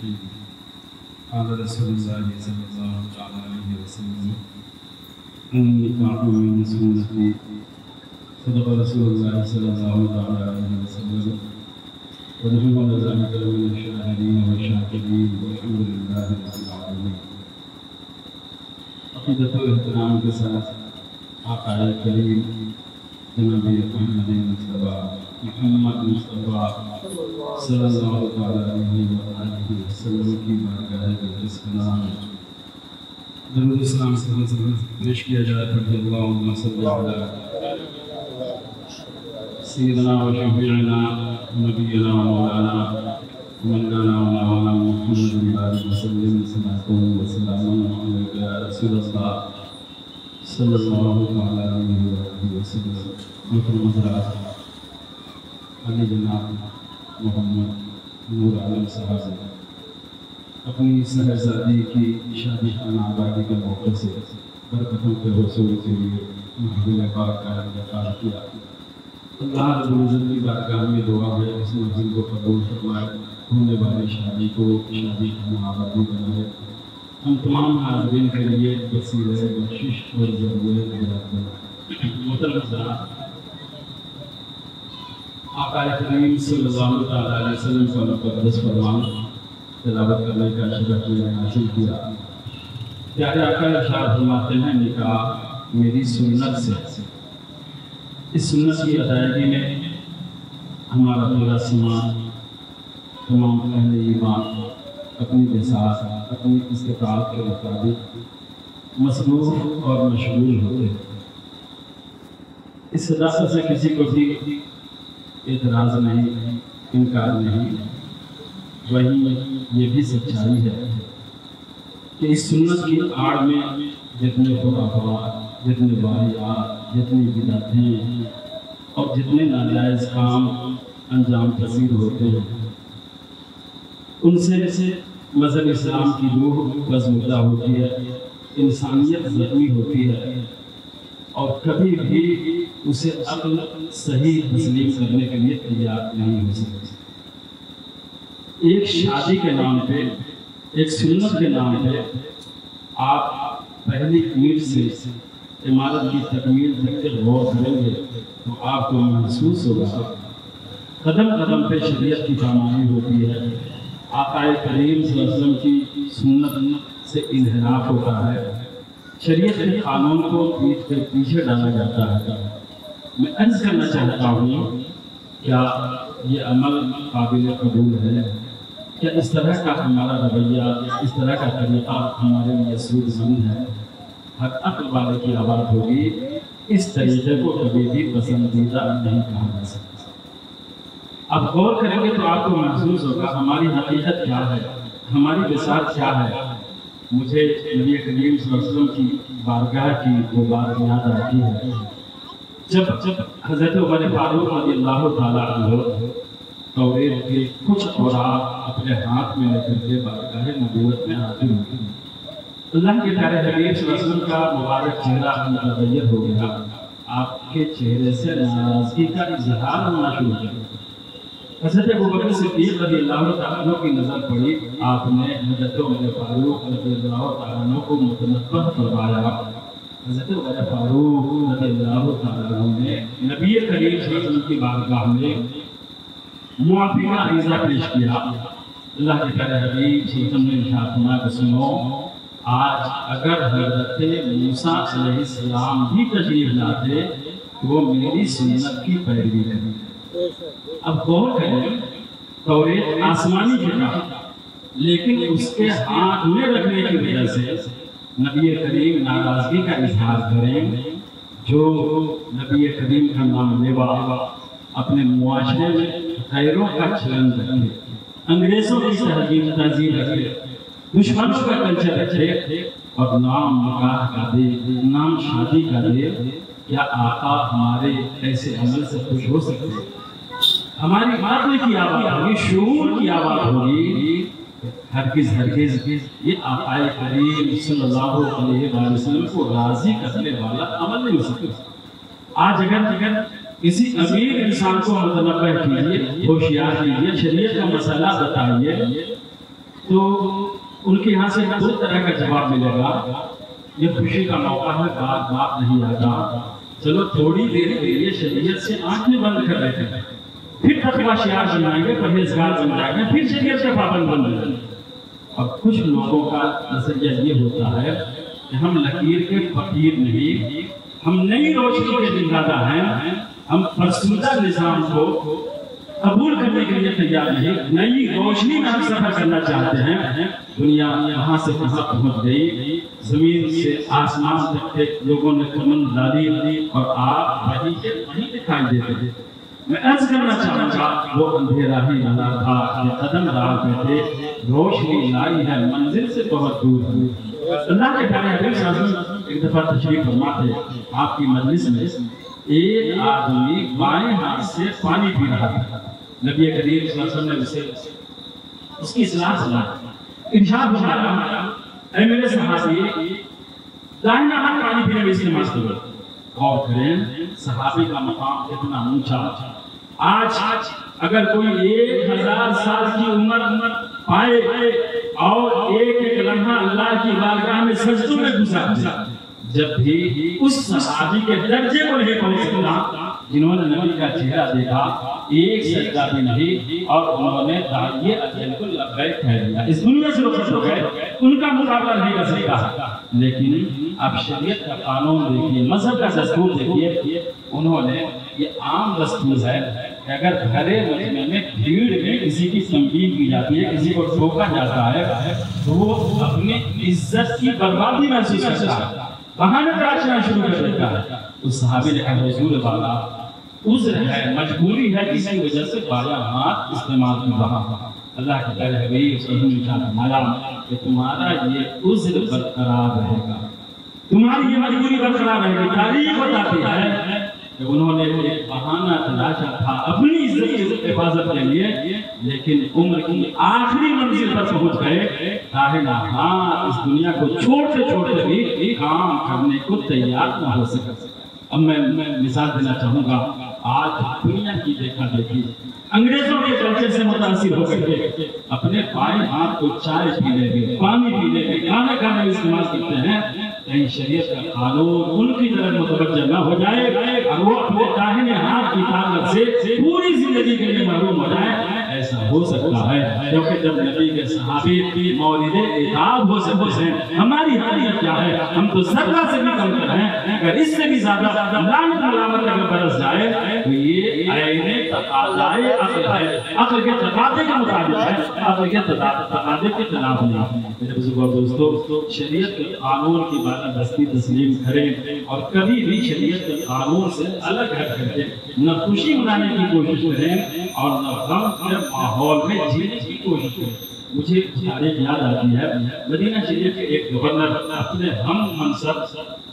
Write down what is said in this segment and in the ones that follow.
الرحيم قال رسول الله صلى الله عليه وسلم النكاح من سنتي صدق رسول الله صلى الله عليه وسلم ونحن على ذلك من الشاهدين والشاكرين والحمد لله رب العالمين. عقیدت و احترام کے ساتھ آقا کریم جناب محمد مصطفیٰ صلی اللہ علیہ وسلم کی بارگاہ اقدس کا نام درود اسلام سے پیش کیا جائے پڑھتے اللہم صلی علی سیدنا و شفیعنا نبینا و مولانا ومولانا ومولانا محمد علیہ وسلم صلاۃ و سلام علیک یا رسول اللہ صلی اللہ علیہ وسلم. محترم حضرات، علی جناب محمد نور عالم صاحب اپنی صاحبزادی کی شادی خانہ آبادی کے موقع سے برکتوں کے حصول کے لیے محفل پاک کا انعقاد کیا. اللہ رب العزت کی بارگاہ میں دعا ہے اس محفل کو قبول فرمائے، ہونے والی شادی کو شادی خانہ آبادی بنائے. ہم تمام حاضرین کے لیے وسیلہ بخشش اور ذریعہ نجات بنائے. محترم حضرات، آقا کریم صلی اللہ علیہ وسلم کا مقدس فرمان تلاوت کرنے کا شرف میں حاصل کیا. پیارے آقا ارشاد فرماتے ہیں نکاح میری سنت سے. اس سنت کی ادائیگی میں ہمارا پورا سماج تمام اہل ایمان اپنی بساط اپنی استطاعت کے مطابق مصروف اور مشغول ہوتے ہیں. اس صداقت سے کسی کو بھی اعتراض نہیں، انکار نہیں. وہیں یہ بھی سچائی ہے کہ اس سنت کی آڑ میں جتنے خرافات، جتنے واقعات، جتنی بدعتیں اور جتنے ناجائز کام انجام پذیر ہوتے ہیں، ان سے مذہب اسلام کی روح بزمدہ ہوتی ہے، انسانیت زخمی ہوتی ہے اور کبھی بھی اسے عقل صحیح تسلیم کرنے کے لیے تیار نہیں ہو سکتی. ایک شادی کے نام پہ، ایک سنت کے نام پہ آپ پہلی اینٹ سے عمارت کی تکمیل تک کے غور کریں گے تو آپ کو محسوس ہوگا قدم قدم پہ شریعت کی پامانی ہوتی ہے. آقا کریم صلی اللہ علیہ وسلم کی سنت سے انحراف ہوتا ہے، شریعت کے قانون کو پیچھے ڈالا جاتا ہے. میں عرض کرنا چاہتا ہوں، کیا یہ عمل قابل قبول ہے؟ کیا اس طرح کا ہمارا رویہ، اس طرح کا طریقہ ہمارے لیے سود مند ہے؟ ہر عقل والے کی آواز ہوگی اس طریقے کو کبھی بھی پسندیدہ نہیں کہا جا سکتا. اب غور کریں گے تو آپ کو محسوس ہوگا ہماری حقیقت کیا ہے، ہماری بساط کیا ہے. مجھے نبی کریم صلی اللہ علیہ وسلم کی بارگاہ کی وہ بات یاد آتی ہے جب حضرت عمر فاروق رضی اللہ تعالیٰ عنہ توریت کے کچھ اوراق اپنے ہاتھ میں لے کر کے بارگاہ نبوت میں حاضر ہوئے. اللہ کے پیارے حبیب صلی اللہ علیہ وسلم کا مبارک چہرہ متغیر ہو گیا. آپ کے چہرے سے ناراضگی کا اظہار ہونا شروع کیا. حضرت ابوبکر صدیق رضی اللہ تعالیٰ عنہ کی نظر پڑی. آپ نے حضرت عمر فاروق رضی اللہ تعالیٰ عنہ کو متنبہ فرمایا. حضرت عمر فاروق رضی اللہ تعالیٰ عنہ نے نبی کریم صلی اللہ علیہ وسلم کی بارگاہ میں معافی کا عریضہ پیش کیا. اللہ کے پیارے حبیب صلی اللہ علیہ وسلم نے ارشاد فرمایا کہ سنو، آج اگر حضرت موسیٰ علیہ السلام بھی تشریف لاتے وہ میری سنت کی پیروی کریں. اب غور کریں، توریت آسمانی کتاب، لیکن اس کے ہاتھ میں رکھنے کی وجہ سے نبی کریم ناراضگی کا اظہار کریں. جو نبی کریم کا نام لیوا اپنے معاشرے میں غیروں کا چلن رکھے، انگریزوں کی تہذیب رکھے، دشمنوں کا کلچر رکھے اور نام نکاح کا دے، نام شادی کا دے، کیا آقا ہمارے ایسے عمل سے خوش ہو سکتے؟ ہماری عقل کی آواز ہوگی، شعور کی آواز ہوگی، ہرگز یہ آقا کریم صلی اللہ علیہ وسلم کو راضی کرنے والا عمل نہیں ہو سکتا. آج اگر کسی امیر انسان کو متنبہ کیجیے، ہوشیار کیجیے، شریعت کا مسئلہ بتائیے تو ان کے یہاں سے 2 طرح کا جواب ملے گا. یہ خوشی کا موقع ہے، بات نہیں آتا، چلو تھوڑی دیر کے لیے شریعت سے آنکھیں بند کر لیتے ہیں، پھر تقویٰ شعار بن جائیں گے، پرہیزگار بن جائیں گے، پھر شریعت کے پابند بن جائیں گے. اور کچھ لوگوں کا نظریہ یہ ہوتا ہے کہ ہم لکیر کے فقیر نہیں، ہم نئی روشنی کے دلدادہ ہیں، ہم فرسودہ نظام کو قبول کرنے کے لیے تیار نہیں، نئی روشنی میں ہم سفر کرنا چاہتے ہیں. دنیا یہاں سے کہاں پہنچ گئی، زمین سے آسمان تک کے لوگوں نے کمند ڈالی اور آپ وہیں دکھائی دیتے تھے. میں عرض کرنا چاہوں گا وہ اندھیرا ہی نہ تھا کہ قدم ڈالتے تھے، روشنی لائی ہے منزل سے بہت دور. اللہ کے پیارے حبیب صلی اللہ علیہ وسلم ایک دفعہ تشریف فرما تھے آپ کی مجلس میں، ایک آدمی بائیں ہاتھ سے پانی پی رہا تھا. نبی کریم صلی اللہ علیہ وسلم نے اس کی اصلاح سنائی، ارشاد فرمایا اے میرے صحابی، دائیں ہاتھ پانی پینے میں استعمال کرو. غور کریں صحابی کا مقام کتنا اونچا. آج اگر کوئی 1000 سال کی عمر پائے اور ایک لمحہ اللہ کی بارگاہ میں سجدوں میں گزارے، جب بھی اس صحابی کے درجے کو نہیں پہنچ سکتا جنہوں نے نبی کا چہرہ دیکھا، ایک سجدہ بھی نہیں، اور انہوں نے داعیے اجل کو لبیک کہہ دیا، اس دنیا سے رخصت ہو گئے، ان کا مقابلہ نہیں کر سکتا. لیکن اب شریعت کا قانون دیکھیے، مذہب کا دستور دیکھیے، انہوں نے یہ عام دستور ہے کہ اگر بھرے مجمع میں بھیڑ میں کسی کی تنقید کی جاتی ہے، کسی کو ٹوکا جاتا ہے، تو وہ اپنی عزت کی بربادی محسوس کرتا ہے، بہانے تراشنا شروع کر دیتا ہے. اس صحابی نے کہا حضور والا عذر ہے، مجبوری ہے، اسی وجہ سے بایاں ہاتھ استعمال کی رہا. اللہ کے پیارے حبیب صلی اللہ علیہ وسلم کہ تمہارا یہ عذر برقرار رہے گا، تمہاری یہ مجبوری برقرار رہے گی. تاریخ بتاتی ہے کہ انہوں نے ایک بہانہ تلاشا تھا اپنی عزت کی حفاظت کے لیے، لیکن عمر کی آخری منزل پر پہنچ گئے، راہلا ہاں اس دنیا کو چھوڑتے چھوڑتے بھی کام کرنے کو تیار نہ ہو سکا. اب میں مثال دینا چاہوں گا. آج دنیا کی دیکھا دیکھی انگریزوں کے کلچر سے متاثر ہو کر اپنے بائیں ہاتھ کو چائے پینے میں، پانی پینے میں، کھانا کھانے میں استعمال کرتے ہیں. کہیں شریعت کا قانون ان کی طرف متوجہ نہ ہو جائے اور وہ اپنے داہنے ہاتھ کی طاقت سے پوری زندگی کے لیے محروم ہو جائے. ایسا ہو سکتا ہے کیونکہ جب نبی کے صحابی مورد عتاب ہو سکتے ہیں، ہماری حالیت کیا ہے؟ ہم تو ذرہ سے بھی کم کر ہیں. اگر اس سے بھی زیادہ لعنت ملامت اگر برس جائے تو یہ عین تقاضائے عقل ہے، عقل کے تقاضے کے مطابق ہے، عقل کے تقاضے کے خلاف نہیں. میرے بزرگوں اور دوستو، شریعت کے قانون کی بات دستی تسلیم کریں اور کبھی بھی شریعت کے قانون سے الگ ہٹ کر کے نہ خوشی منانے کی کوشش کریں اور نہ غم کے ماحول میں جینے کی کوشش کریں. مجھے تاریخ یاد آتی ہے، مدینہ شریف کے ایک گورنر اپنے ہم منصب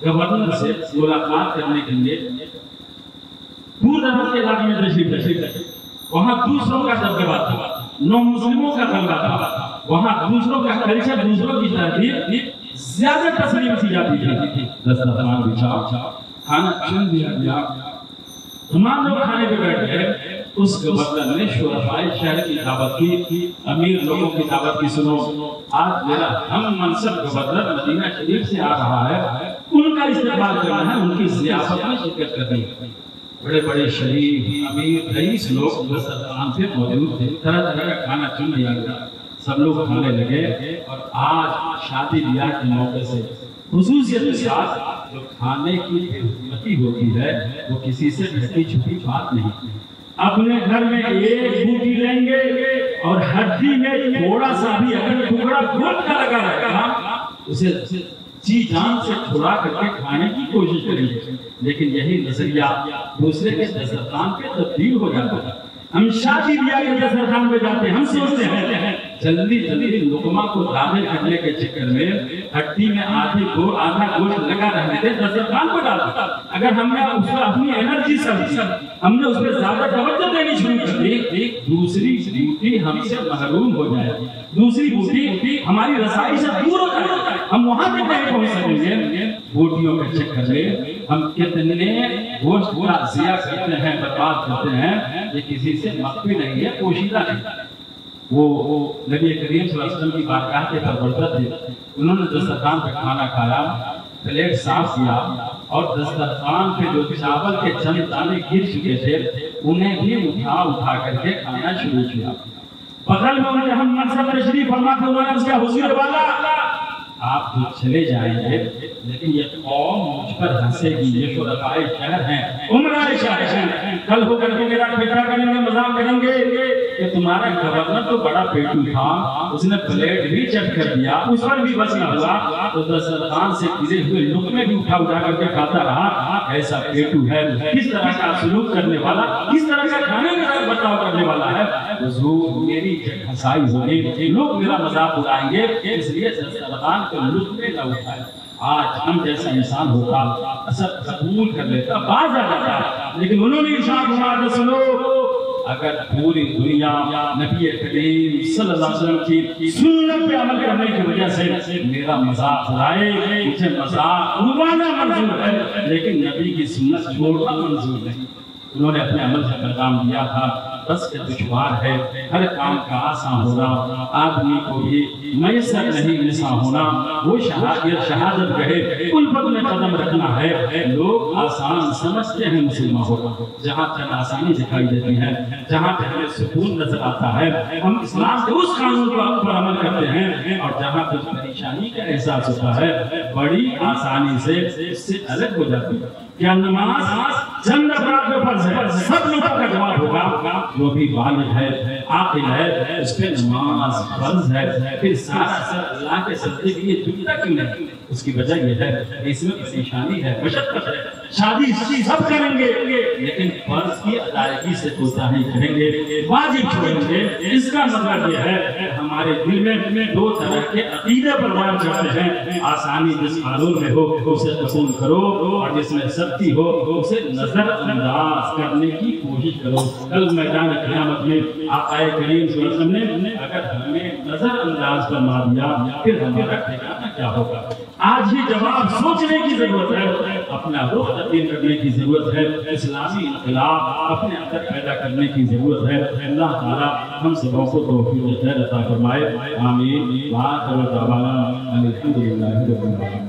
گورنر سے ملاقات کرنے کے لیے دور دراز کے علاقے میں تشریف رکھے. وہاں دوسروں کا دبدبہ تھا، نو مسلموں کا غلبہ تھا، وہاں دوسروں کا کلچر، دوسروں کی تہذیب زیادہ تسلیم کی جاتی تھی. دسترخوان بچھا، کھانا چن دیا گیا، تمام لوگ کھانے پہ بیٹھ گئے. اس گورنر نے شرفائے شہر کی دعوت کی، امیر لوگوں کی دعوت کی. سنو، آج میرا ہم منصب گورنر مدینہ شریف سے آ رہا ہے، ان کا استقبال کرنا ہے، ان کی ضیافت میں شرکت کرنی ہے. بڑے بڑے شریف امیر رئیس لوگ دسترخوان پہ موجود تھے، طرح طرح کا کھانا چن لیا گیا، سب لوگ کھانے لگے. اور آج شادی بیاہ کے موقع سے خصوصیت کے ساتھ جو کھانے کی حرمتی ہوتی ہے وہ کسی سے ڈھکی چھپی بات نہیں. اپنے گھر میں ایک بوٹی لیں گے اور ہڈی میں تھوڑا سا بھی اگر ٹکڑا گوشت کا لگا رہے گا اسے جی جان سے چھڑا کر کے کھانے کی کوشش کریں گے. لیکن یہی نظریہ دوسرے کے دسترخوان پہ تبدیل ہو جاتا ہے. ہم شادی بیاہ کے دسترخوان پہ جاتے ہیں، ہم سوچتے ہیں جلدی جلدی لقمہ کو داخل کرنے کے چکر میں ہڈی میں آدھا گوشت لگا رہنے تھے، دسترخوان کو ڈالتے. اگر ہم نے اس پر اپنی انرجی ہم نے اس پہ زیادہ توجہ دینی شروع کر دی، دوسری بوٹی ہم سے محروم ہو جائے گی، دوسری بوٹی ہماری رسائی سے دور ہو جائے گی، ہم وہاں تک نہیں پہنچ سکیں گے. بوٹیوں کے چکر میں ہم کتنے گوشت کا ضیاع کرتے ہیں، برباد کرتے ہیں. یہ کسی سے مخفی نہیں ہے، پوشیدہ نہیں. وہ نبی کریم صلی اللہ علیہ وسلم کی بارگاہ کے پرورتہ تھے، انہوں نے دسترخوان پہ کھانا کھایا، پلیٹ صاف کیا اور دسترخوان پہ جو چاول کے چند دانے گر چکے تھے انہیں بھی اٹھا کر کے کھانا شروع کیا۔ بغل میں انہیں ہم منصب تشریف فرما کے انہوں نے اس کا حضور والا آپ تو چلے جائیں گے لیکن یہ قوم مجھ پر ہنسے گی، یہ شرفائے شہر ہیں، عمرائے شہر ہیں، کل ہو کر کے میرا ٹھٹھا کریں گے، مذاق کریں گے کہ تمہارا گورنر تو بڑا پیٹو تھا، اس نے پلیٹ بھی چٹ کر دیا، اس پر بھی بس نہ ہوا تو دسترخوان سے گرے ہوئے لقمے بھی اٹھا کر کے کھاتا رہا۔ ایسا پیٹو ہے، کس طرح کا سلوک کرنے والا، کس طرح کا کھانے کے ساتھ برتاؤ کرنے والا ہے۔ حضور میری ہنسائی ہوگی، لوگ میرا مذاق اڑائیں گے، اس لیے دسترخوان کو لقمے نہ اٹھائے۔ آج ہم جیسا انسان ہوتا اثر قبول کر لیتا، باز آ جاتا، لیکن انہوں نے ارشاد فرمایا سنو، اگر پوری دنیا نبی کریم صلی اللہ علیہ وسلم کی سنت پہ عمل کرنے کی وجہ سے میرا مذاق اڑائے، مجھے مذاق اڑانا منظور ہے لیکن نبی کی سنت چھوڑنا منظور نہیں۔ انہوں نے اپنے عمل سے پیغام دیا تھا بس کہ دشوار ہے، ہر کام کا آسان ہونا آدمی کو بھی میسر نہیں نسا ہونا، وہ شہادت گہے الفت میں قدم رکھنا ہے۔ لوگ آسان سمجھتے ہیں مسلمان ہونا، جہاں تک آسانی دکھائی دیتی ہے، جہاں تک ہمیں سکون نظر آتا ہے، ہم اسلام کے اس قانون پر عمل کرتے ہیں، اور جہاں تک پریشانی کا احساس ہوتا ہے بڑی آسانی سے اس سے الگ ہو جاتی ہے۔ کیا نماز چند افراد پہ فرض ہے؟ سب لوگوں کا جواب ہوگا جو بھی بالغ ہے، عاقل ہے، اس پہ نماز فرض ہے۔ پھر سارا سر اللہ کے سجدے کے لیے جھکتا کیوں نہیں؟ اس کی وجہ یہ ہے کہ اس میں پریشانی ہے، مشقت ہے، شادی سب کریں گے لیکن فرض کی ادائیگی سے کوتاہی کریں گے، واجب چھوڑیں گے۔ اس کا مطلب یہ ہے ہمارے دل میں دو طرح کے عقیدے پروان چڑھتے ہیں، آسانی جس قانون میں ہو اسے قبول کرو اور جس میں سختی ہو اسے نظر انداز کرنے کی کوشش کرو۔ کل میدان قیامت میں آقا کریم صلی اللہ علیہ وسلم نے اگر ہمیں نظر انداز فرما دیا پھر ہمارا ٹھکانہ کیا ہوگا؟ آج ہی جواب سوچنے کی ضرورت ہے، اپنا رخ تبدیل کرنے کی ضرورت ہے، اسلامی انقلاب اپنے اندر پیدا کرنے کی ضرورت ہے۔ اللہ تعالیٰ ہم سبوں کو توفیق خیر عطا فرمائے، آمین۔ وآخر دعوانا ان الحمدللہ رب العالمین۔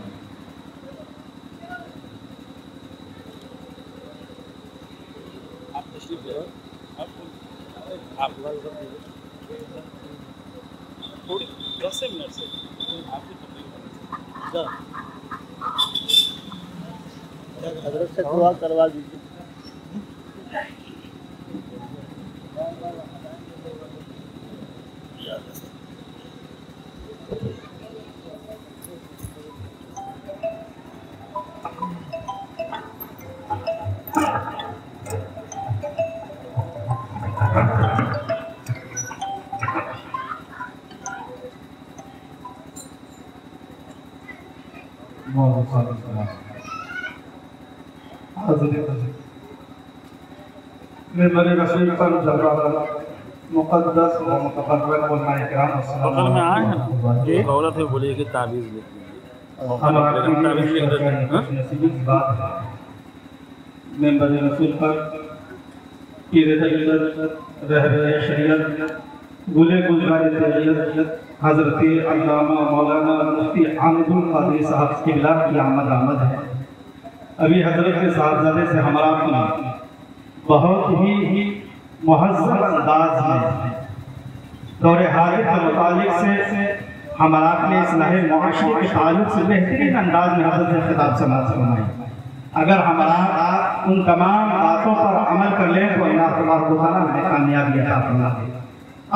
آپ تھوڑی 10 منٹ سے آپ کی حضرت سے دعا کروا دیجیے۔ ممبر رسول پر جلوہ مقدس و متبرک علماء کرام بغل میں آئے ہیں نا عورت ہے بولیے کہ تعویذ لکھ ممبر رسول پر پیر طریقت رہبر شریعت گلے گلزار طریقت حضرت علامہ مولانا مفتی حامد القادری صاحب قبلہ کی آمد ہے۔ ابھی حضرت کے صاحبزادے سے ہمارا اپنا بہت ہی مہذب انداز میں دور حاضر کے متعلق سے ہمارا اپنے اصلاح معاشرے کے تعلق سے بہترین انداز میں حضرت نے خطاب سماعت فرمائی۔ اگر ہمارا ان تمام باتوں پر عمل کر لیں تو اللہ تبارک و تعالیٰ ہمیں کامیابی عطا فرما دے۔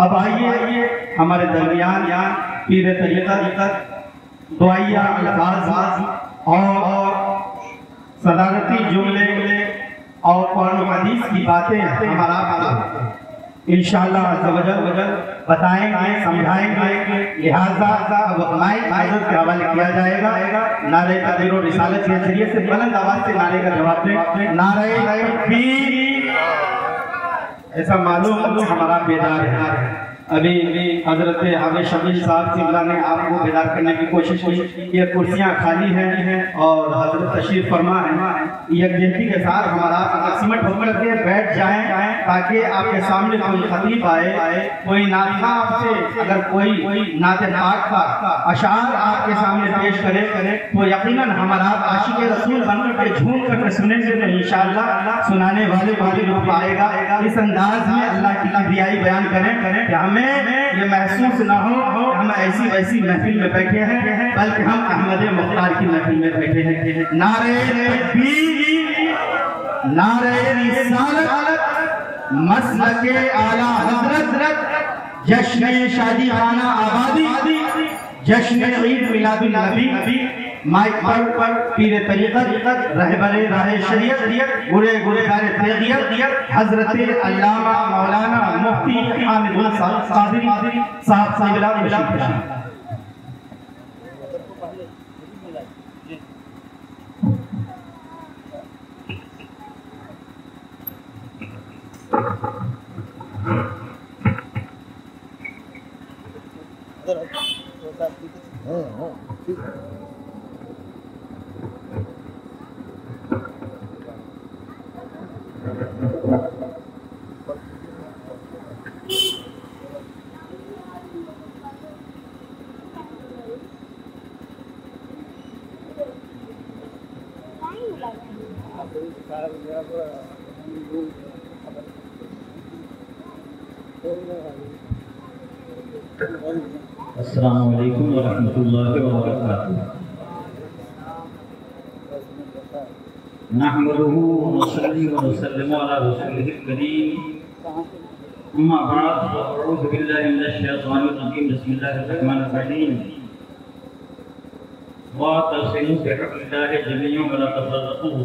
اب آئیے ہمارے درمیان پیر طریقت دعائیہ الفاظ اور صدارتی جملے اور قرآن و حدیث کی باتیں ہمارا انشاءاللہ عز و جل بتائیں گے، سمجھائیں گے، لہذا اب مائک حضرت کے حوالے کیا جائے گا۔ نعرہ تکبیر و رسالت کے ذریعے سے بلند آواز سے نعرے کا جواب دیں، نعرہ تکبیر۔ ایسا معلوم ہمارا بیدار ہے۔ ابھی حضرت حافظ شبیر صاحب قبلہ نے آپ کو بیدار کرنے کی کوشش کی. یہ کرسیاں خالی ہیں اور حضرت تشریف فرما ہے. یکجہتی کے ساتھ ہمارا تقسیمت ہو کر کے بیٹھ جائیں تاکہ آپ کے سامنے کوئی خطیب آئے, کوئی ناطق آپ سے اگر کوئی نعت پاک کا اشعار آپ کے سامنے پیش کرے تو یقیناً ہمارا عاشق رسول بن کر کے جھوم کر کے سنیں گے تو انشاءاللہ سنانے والے لوگ آئے گا. اس انداز میں اللہ کی کبریائی بیان کریں کہ ہمیں یہ محسوس نہ ہو کہ ہم ایسی ویسی محفل میں بیٹھے ہیں, بلکہ ہم احمد مختار کی محفل میں بیٹھے ہیں. نعرہ تکبیر, نعرہ رسالت, مسلک اعلیٰ حضرت, جشن شادی خانہ آبادی, جشن عید میلاد النبی, مائک پر پیر طریقت, رہبر راہ شریعت, گلزار تیغیت, حضرت علامہ مولانا مفتی حامد القادری صاحب تشریف. السلام علیکم ورحمۃ اللہ وبرکاتہ. نحمده ونصلي ونسلم على رسوله الكريم. اما بعد فاعوذ بالله من الشیطان الرجیم. بسم اللہ الرحمن الرحیم. واعتصموا بحبل الله جميعا ولا تفرقوا.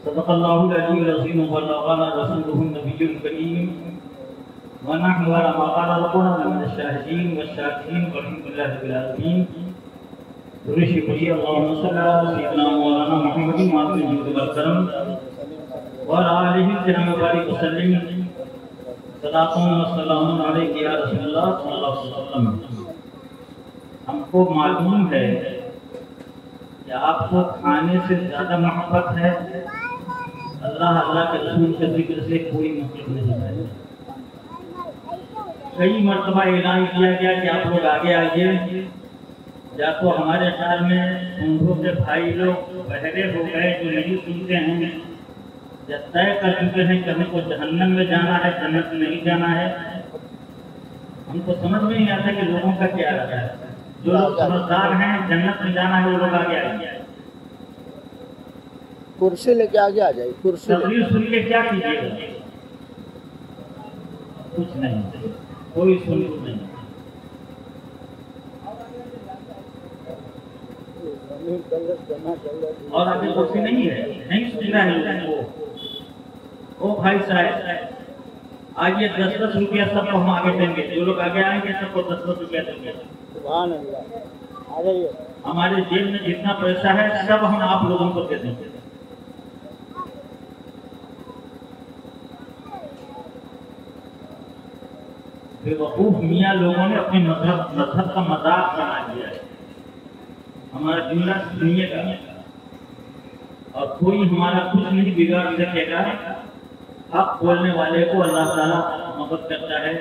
صدق الله العلي العظيم وبلغنا رسوله النبي الكريم. ونحن على ما قال ربنا من الشاهدين والشاكرين والحمد لله رب العالمين. شکریہ. اللهم صل على سيدنا مولانا محمد وعلى الجود والكرم وعلى آله الكرام وبارك وسلم. صلاة والسلام عليك يا رسول الله صلی اللہ علیہ وسلم. ہم کو معلوم ہے کہ آپ کو کھانے سے زیادہ محبت ہے. اللہ کے رسول کے ذکر سے کوئی مطلب نہیں ہے. کئی مرتبہ اعلان کیا گیا کہ آپ لوگ آگے آئیے. یا تو ہمارے خیال میں انہوں کے بھائی لوگ بہرے ہو گئے جو نہیں سنتے ہیں, یا طے کر چکے ہیں کہ ہم کو جہنم میں جانا ہے, جنت میں نہیں جانا ہے. ہم کو سمجھ میں نہیں آتا کہ لوگوں کا کیا رہا ہے. جو لوگ سمجھدار ہیں جنت میں جانا ہے وہ لوگ آگے آئیے. کرسی لے کے آگے آ جائے. کرسی تقریر سن کے کیا کیجیے گا؟ کچھ نہیں, کوئی سنت نہیں. اور آگے کرسی نہیں ہے, نہیں سن رہا ہے لوگوں کو. او بھائی صاحب آئیے 10-10 روپیہ سب کو ہم آگے دیں گے. جو لوگ آگے آئیں گے سب کو 10-10 روپیہ دیں گے. سبحان اللہ. آ جائیے. ہمارے جیب میں جتنا پیسہ ہے سب ہم آپ لوگوں کو دے دیں گے. بے وقوف میاں لوگوں نے اپنے مذہب کا مذاق بنا دیا ہے. ہمارا جملہ سنیے گا اور کوئی ہمارا کچھ نہیں بگاڑ سکے گا. حق بولنے والے کو اللہ تعالیٰ محبت کرتا ہے,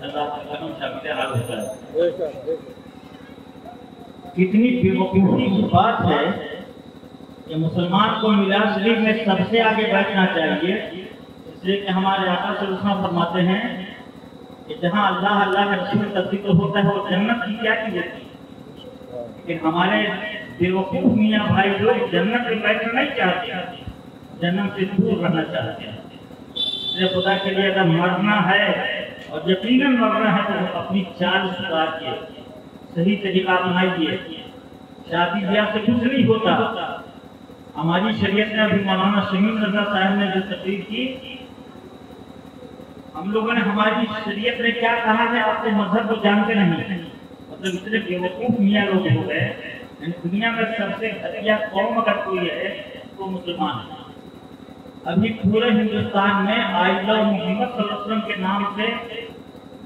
اللہ کا کرم شامل حال ہوتا ہے. کتنی بے وقوفی کی بات ہے کہ مسلمان کو میلاد شریف میں سب سے آگے بیٹھنا چاہیے, اس لیے کہ ہمارے آقا صلی اللہ علیہ وسلم فرماتے ہیں کہ جہاں اللہ کے رسول کا ذکر ہوتا ہے وہ جنت کی کیا کی جاتی ہے. کہ ہمارے بے وقوف میاں بھائی لوگ جنت میں بیٹھنا نہیں چاہتے, جنت سے دور رہنا چاہتے ہیں. اس لیے خدا کے لیے اگر مرنا ہے اور یقیناً مرنا ہے تو اپنی چال سدھاریے, صحیح طریقہ اپنائیے. شادی بیاہ سے کچھ نہیں ہوتا. ہماری شریعت میں ابھی مولانا شمیم رضا صاحب نے جو تقریر کی, ہم لوگوں نے ہماری شریعت میں کیا کہا ہے آپ کے مذہب کو جانتے نہیں. مطلب اتنے بے وقوف میاں لوگ ہو گئے. دنیا میں سب سے گھٹیا قوم اگر کوئی ہے تو مسلمان ہے. ابھی پورے ہندوستان میں آئلہ محمد صلی اللہ علیہ وسلم کے نام سے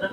10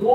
2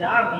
4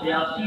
82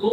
2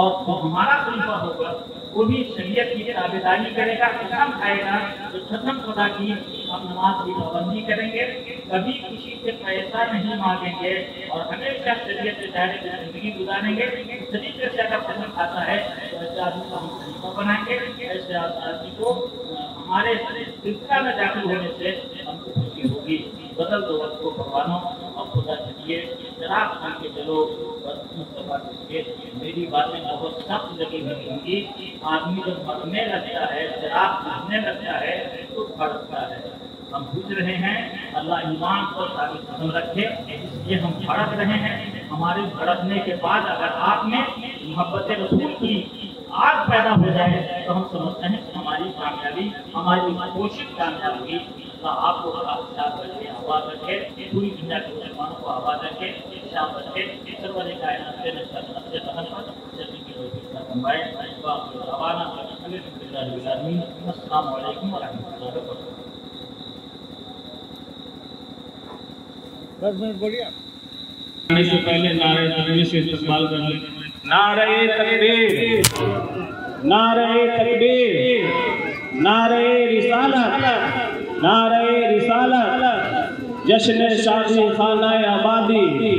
اور جو ہمارا خلیفہ ہوگا وہ بھی شریعت کی تابعداری کرے گا، قسم کھائے گا تو قسم خدا کی ہم نماز کی پابندی کریں گے، کبھی کسی سے پیسہ نہیں مانگیں گے اور ہمیشہ شریعت کے دائرے میں زندگی گزاریں گے۔ اس طریقے سے اگر قسم کھاتا ہے تو ایسے آدمی کو ہم خلیفہ بنائیں گے، ایسے آدمی کو ہمارے سلسلہ میں داخل ہونے سے ہم کو خوشی ہوگی۔ بدل دو وقت کو پروانوں اور خدا چلیے شراب کھا کے چلو، میری باتیں بہت سخت لگی ہوئی ہوں گی۔ آدمی جب مرنے لگتا ہے، شراب پینے لگتا ہے تو بھڑکتا ہے۔ ہم پوچھ رہے ہیں اللہ ایمان کو ثابت قدم رکھے، اس لیے ہم بھڑک رہے ہیں۔ ہمارے بھڑکنے کے بعد اگر آپ میں محبت رسول کی آگ پیدا ہو جائے تو ہم سمجھتے ہیں کہ ہماری کامیابی، ہماری کوشش کامیاب ہوگی۔ اللہ آپ کو آباد رکھے، آباد رکھے، پوری دنیا کے مسلمانوں کو آباد رکھے، شام رکھے، سرور کائنات سے نشر رحمت جلدی کی توفیق عطا فرمائے۔ وآخر دعوانا الحمدللہ رب العالمین۔ السلام علیکم ورحمۃ اللہ وبرکاتہ۔ 10 منٹ بولیے۔ آنے سے پہلے نعرہ تکبیر سے استقبال کر لیں۔ نعرہ تکبیر، نعرہ تکبیر، نعرہ رسالت، نعرہ رسالت، جشن شادی خانہ آبادی،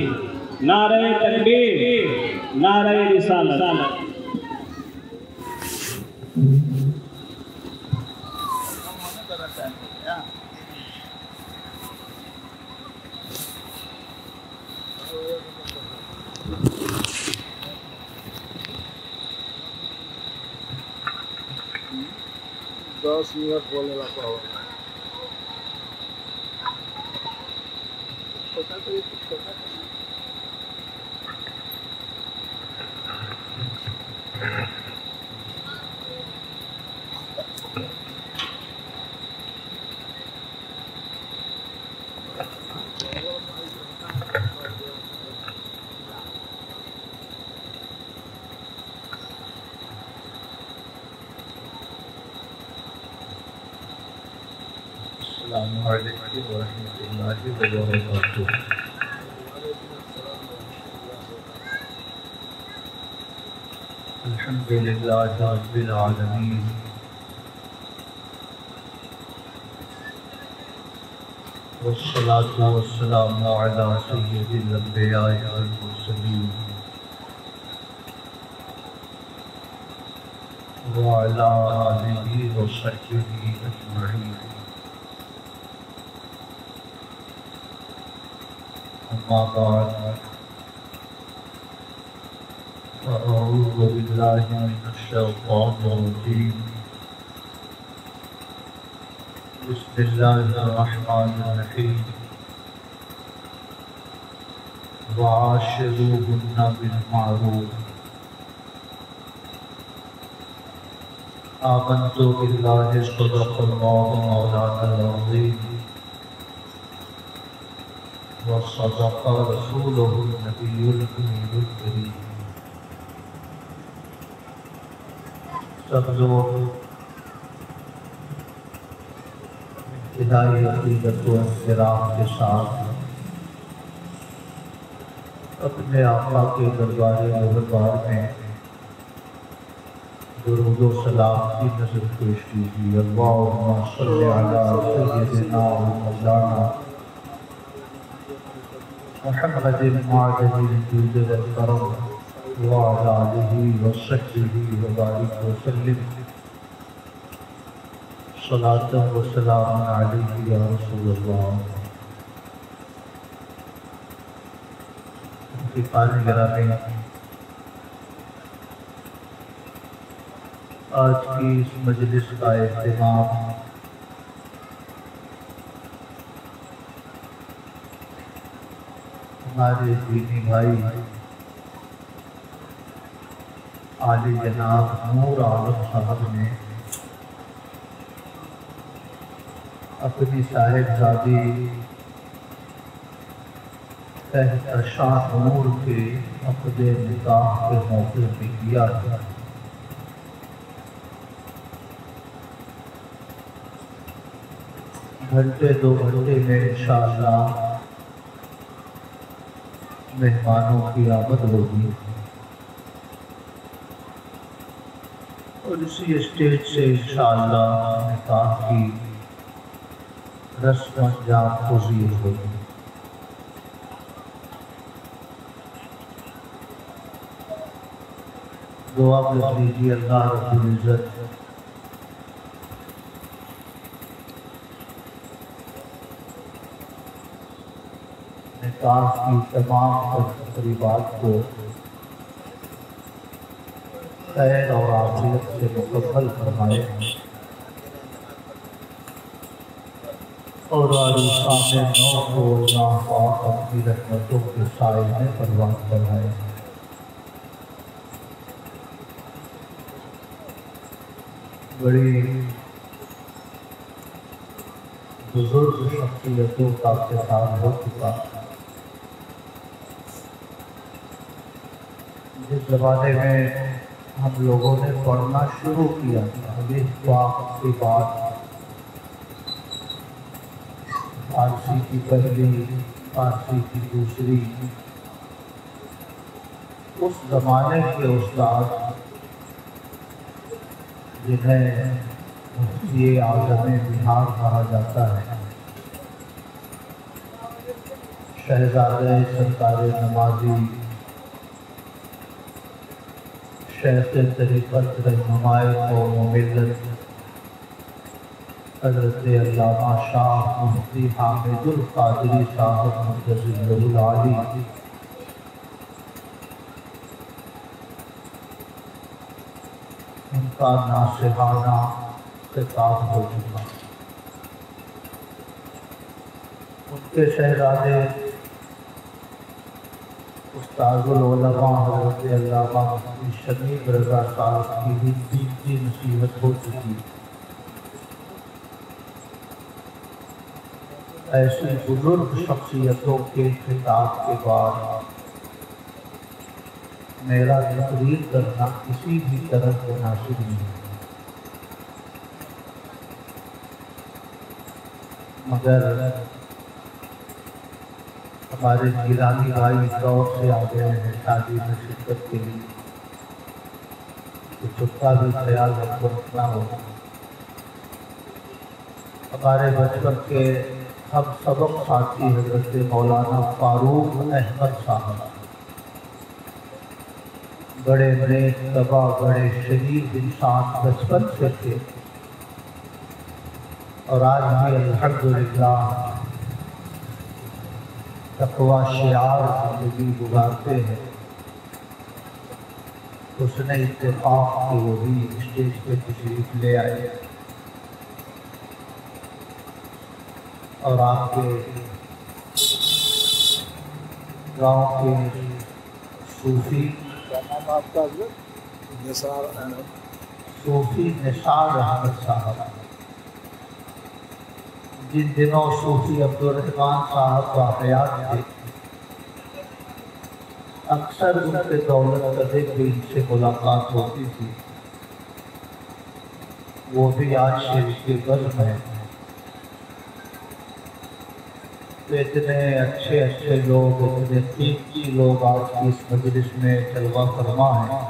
نعرہ تکبیر، نعرہ رسالت۔ دس منٹ بولنے لگا ہوا السلام علیکم ورحمۃ اللہ وبرکاتہ۔ الحمد للہ رب العالمین، والصلاة والسلام علی سید الانبیاء والمرسلین وعلی آلہ وصحبہ اجمعین۔ اما بعد، اعوذ باللہ من الشیطان الرجیم، بسم اللہ الرحمن الرحیم، وعاشروہن بالمعروف، آمنت باللہ صدق اللہ مولانا العظیم، وصدق رسوله النبي الأمي الكريم۔ سب لوگ ابتدائی عقیدت و احترام کے ساتھ اپنے آقا کے دربار مہربان میں درود و سلام کی نظر پیش کیجیے۔ اللہم صلی علی سیدنا و مولانا محمد معدن الجود والکرم وعلی آلہ وصحبہ وبارک وسلم، صلاۃ و سلام علیک یا رسول اللہ۔ عزیزان گرامی، آج کی اس مجلس کا اہتمام ہمارے دینی بھائی عالی جناب نور عالم صاحب نے اپنی صاحبزادی شاہ نور کے عقد نکاح کے موقع پہ کیا ہے۔ گھنٹے دو گھنٹے میں انشاءاللہ مہمانوں کی آمد ہوگی۔ اور اسی اسٹیج سے انشاءاللہ نکاح کی رسم انجام پذیر ہوگی۔ دعا کر لیجیے اللہ رب العزت نکاح کی تمام تقریبات کو خیر اور عافیت سے مکمل فرمائے اور عروسان نو کو اللہ پاک اپنی رحمتوں کے سائے میں پروان چڑھائے۔ بڑی بزرگ شخصیتوں کا افتتاح ہو چکا۔ جس زمانے میں ہم لوگوں نے پڑھنا شروع کیا حدیث پاک کے بعد فارسی کی پہلی، فارسی کی دوسری، اس زمانے کے استاد جنہیں مفتی اعظم بہار کہا جاتا ہے، شہزادہ سرکار نمازی، شیخ طریقت رہنمائے قوم و ملت حضرت علامہ شاہ مفتی حامد القادری صاحب مقدس العالی ان کا ناصحانہ خطاب ہو چکا۔ ان کے شہزادے استاد العلماء حضرت علامہ مفتی شمیع رضا صاحب کی بھی دین کی نصیحت ہو چکی۔ ایسی بزرگ شخصیتوں کے خطاب کے بعد میرا تقریر کرنا کسی بھی طرح مناسب نہیں، مگر ہمارے گیلانی بھائی دور سے آ گئے ہیں شادی میں شرکت کے لیے، تو خود کا بھی خیال رکھنا ہوگا۔ ہمارے بچپن کے ہم سبق ساتھی حضرت مولانا فاروق احمد صاحب بڑے نیک طبع، بڑے شریف انسان بچپن سے تھے، اور آج بھی الحمدللہ تقویٰ شعار زندگی گزارتے ہیں۔ اس نے اتفاق کی وہ بھی اسٹیج پہ تشریف لے آئے اور آپ کے گاؤں کے صوفی صوفی نثار احمد صاحب، جن دنوں صوفی عبدالرحمان صاحب کا حیات تھے، اکثر ان کے دولت قدر بھی ان سے ملاقات ہوتی تھی۔ وہ بھی آج شریف کے بزم ہیں۔ اتنے اچھے لوگ، اتنے قیمتی لوگ آج کی اس مجلس میں جلوہ فرما ہیں،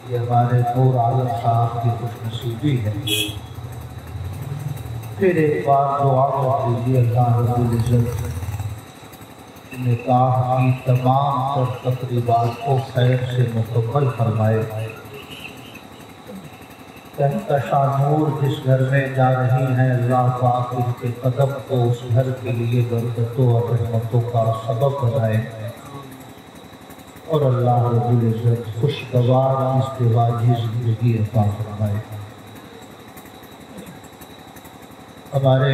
یہ ہمارے نور عالم صاحب کی خوش نصیبی ہے۔ پھر ایک بار دعا کر دیجیے اللہ رب العزت نکاح کی تمام تقریبات کو خیر سے مکمل فرمائے۔ کہکشاں نور جس گھر میں جا رہی ہیں، اللہ پاک ان کے قدم کو اس گھر کے لیے برکتوں اور رحمتوں کا سبب بنائے، اور اللہ رب العزت خوشگوار ازدواجی زندگی عطا فرمائے۔ ہمارے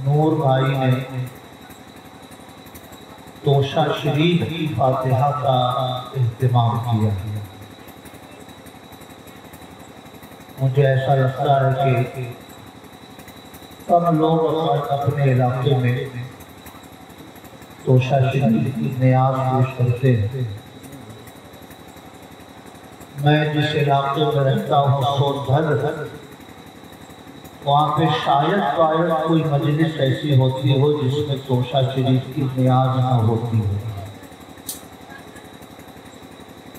نور بھائی نے توشہ شریف کی فاتحہ کا اہتمام کیا۔ مجھے ایسا لگتا ہے کہ کم لوگ اپنے علاقے میں توشہ شریف کی نیاز پیش کرتے ہیں۔ میں جس علاقے میں رہتا ہوں سون بھر، وہاں پہ شاید کوئی مجلس ایسی ہوتی ہو جس میں توشہ شریف کی نیاز نہ ہوتی ہو،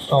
100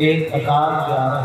1011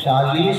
40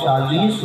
40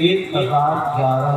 1011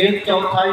1/4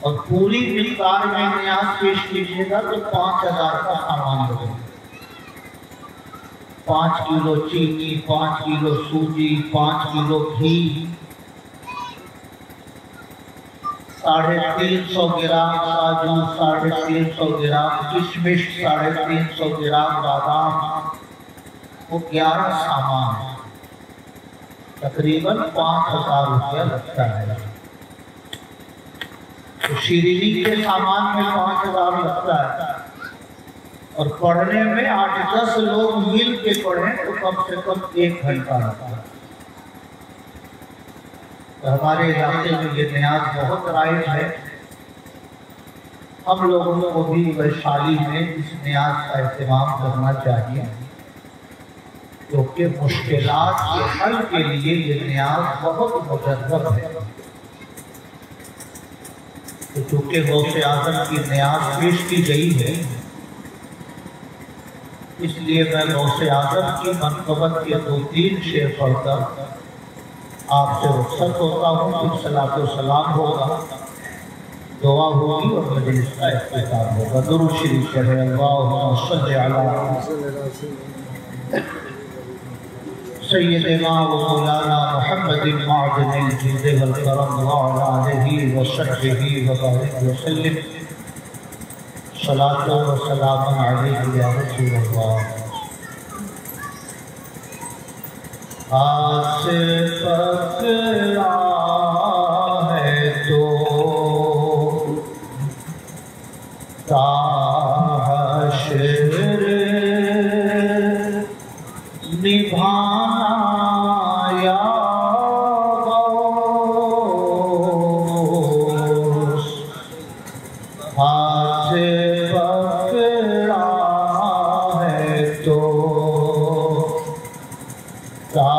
اور پوری مقدار میں نیاز پیش کیجیے گا تو 5000 کا سامان لگے، 5 کلو چینی، 5 کلو سوجی، 5 کلو گھی، 350 گرام کاجو، 350 گرام کشمش، 350 گرام بادام، وہ 11 سامان تقریباً 5000 روپیہ لگتا ہے۔ تو شیرینی کے سامان میں 5000 لگتا ہے، اور پڑھنے میں 8-10 لوگ مل کے پڑھیں تو کم سے کم 1 گھنٹہ لگتا ہے۔ ہمارے علاقے میں یہ نیاز بہت رائج ہے، ہم لوگوں کو بھی ویشالی میں اس نیاز کا اہتمام کرنا چاہیے، کیونکہ مشکلات کے حل کے لیے یہ نیاز بہت مجرب ہے۔ چونکہ غوث اعظم کی نیاز پیش کی گئی ہے، اس لیے میں غوث اعظم کی منقبت کے 2-3 شعر پڑھ کر آپ سے رخصت ہوتا ہوں، پھر صلاۃ و سلام ہوگا، دعا ہوگی اور مجلس کا اختتام ہوگا۔ درود شریف پڑھیں، اللہم صلی علی سیدنا و مولانا محمد معدن الجود والکرم وعلی آلہ وصحبہ وبارک وسلم، صلاۃ و سلام علیہ یا رسول اللہ۔ ہاتھ پکڑا ہے تو تا حشر نبھانا یا غوث، ہاتھ پکڑا ہے تو تا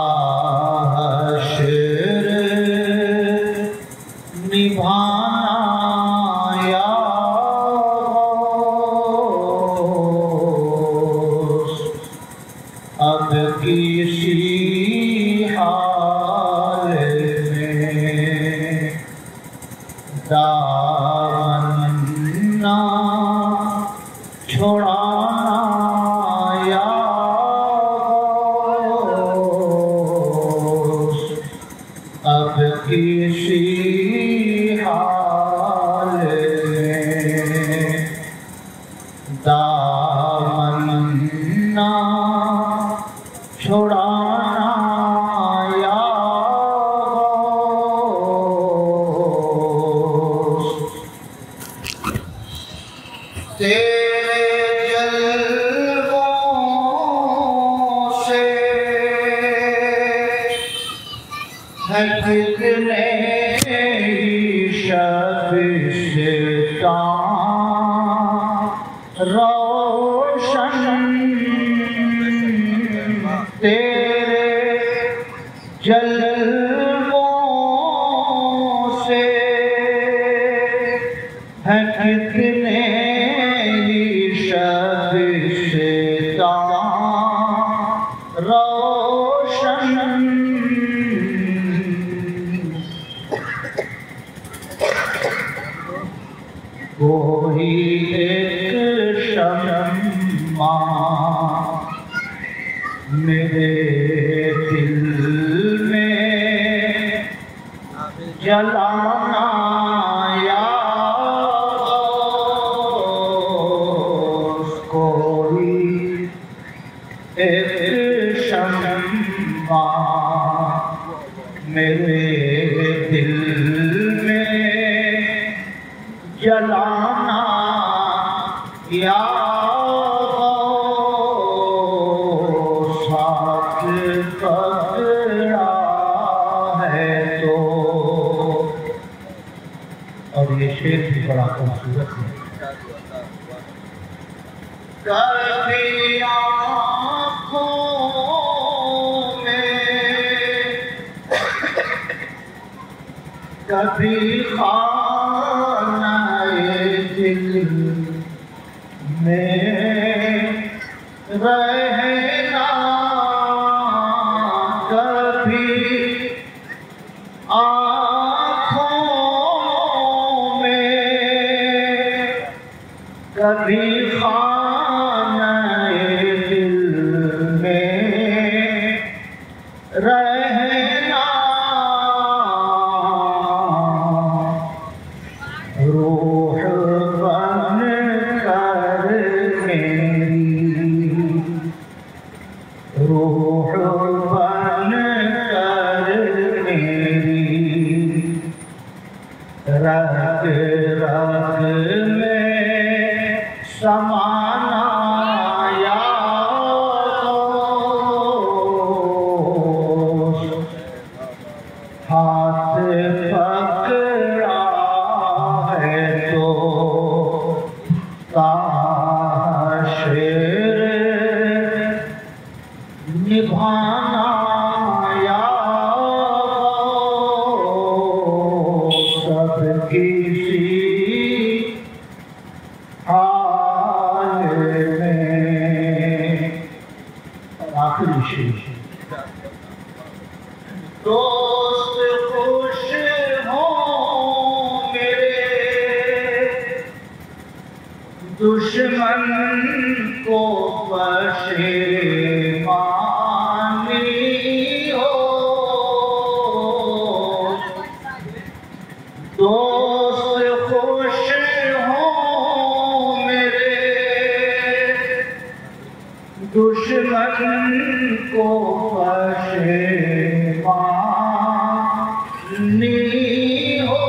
حشر نبھانا یا غوث، اب کسی حال میں دامن نہ چھوڑانا یا غوث، اب کسی حال میں دامن نہ چھوڑانا یا غوث، تیرے جلووں سے ہے کتنے شبستان روشن، تیرے جلووں سے ہے کتنے شبستان روشن، کوئی ایک شمع میرے دل میں جلانا یا غوث، کوئی ایک شمع میرے دل میں جلانا یا غوث، ہاتھ پکڑا ہے تو۔ اور یہ شعر بھی بڑا خوبصورت ہے۔ کبھی آنکھوں میں، کبھی خانہ دل میں رہنا، کبھی آنکھوں میں وہی خانہ دل میں رہنا، روح بن کر میری، روح بن کر میری، رگ رگ میں سمانا یا ہاتھ پکڑا ہے تو حشر نبھانا یا سب کسی حال میں۔ آخری شیر، دوست خوش ہوں میرے، دشمن کو پشیمانی ہو، دوست خوش ہوں میرے، دشمن کو پشیمانی ہو،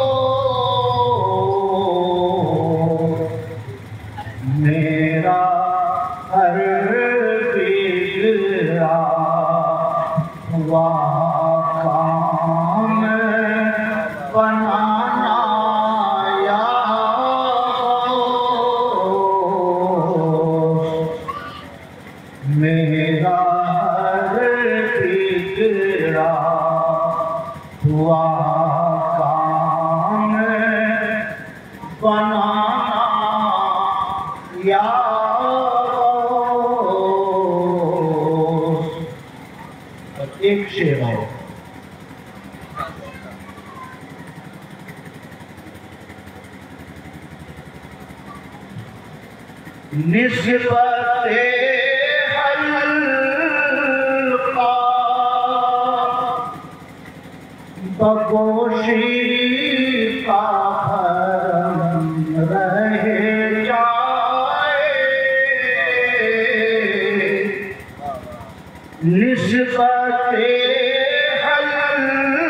میرا ہر بگڑا ہوا کام بنانا یا میرا ہر بگڑا ہوا کام بنانا یا ایک شعر ہے، نسبت حلقہ بگوشی کا حرم رہ جائے، نسبت حلقہ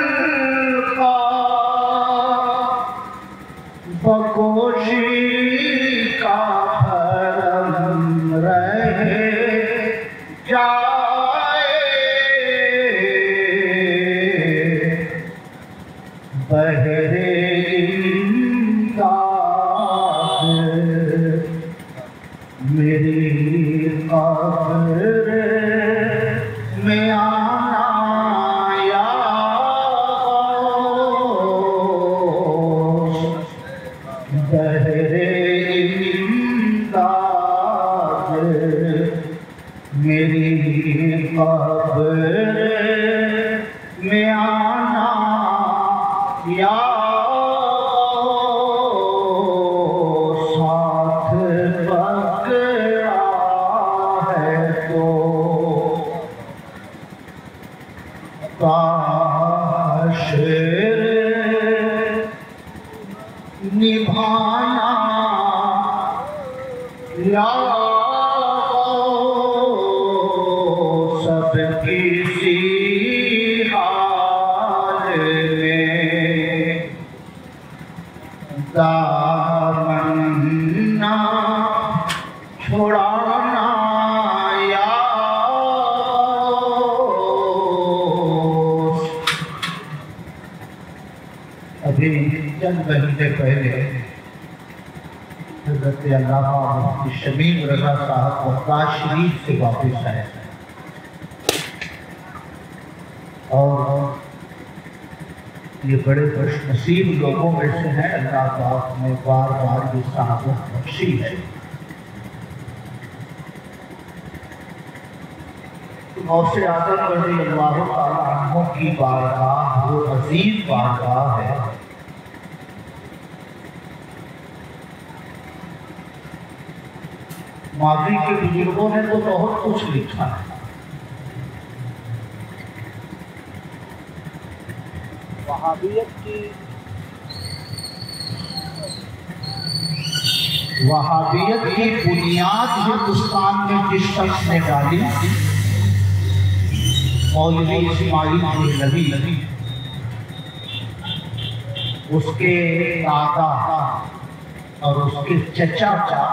بگوشی کا حرم رہ جائے، بہرے امداد میری قبر میں آنا یا بہرے امداد میری قبر میں آنا یا ساتھ پکڑا ہے تو حشر نبھانا یا سب کسی حال میں دامن نہ چھوڑانا یا ابھی چند مہینے پہلے حضرت علامہ مفتی شمیم رضا صاحب مکہ شریف سے واپس آئے اور یہ بڑے خوش نصیب لوگوں میں سے ہیں، اللہ پاک نے بار بار یہ سعادت بخشی ہے۔ غوث اعظم رضی اللہ تعالیٰ عنہ کی بارگاہ وہ عظیم بارگاہ ہے ماضی کے بزرگوں نے تو بہت کچھ لکھا ہے. وہابیت کی بنیاد ہندوستان میں جس شخص نے ڈالی مولوی اسماعیل دہلوی، اس کے دادا اور اس کے چچا کا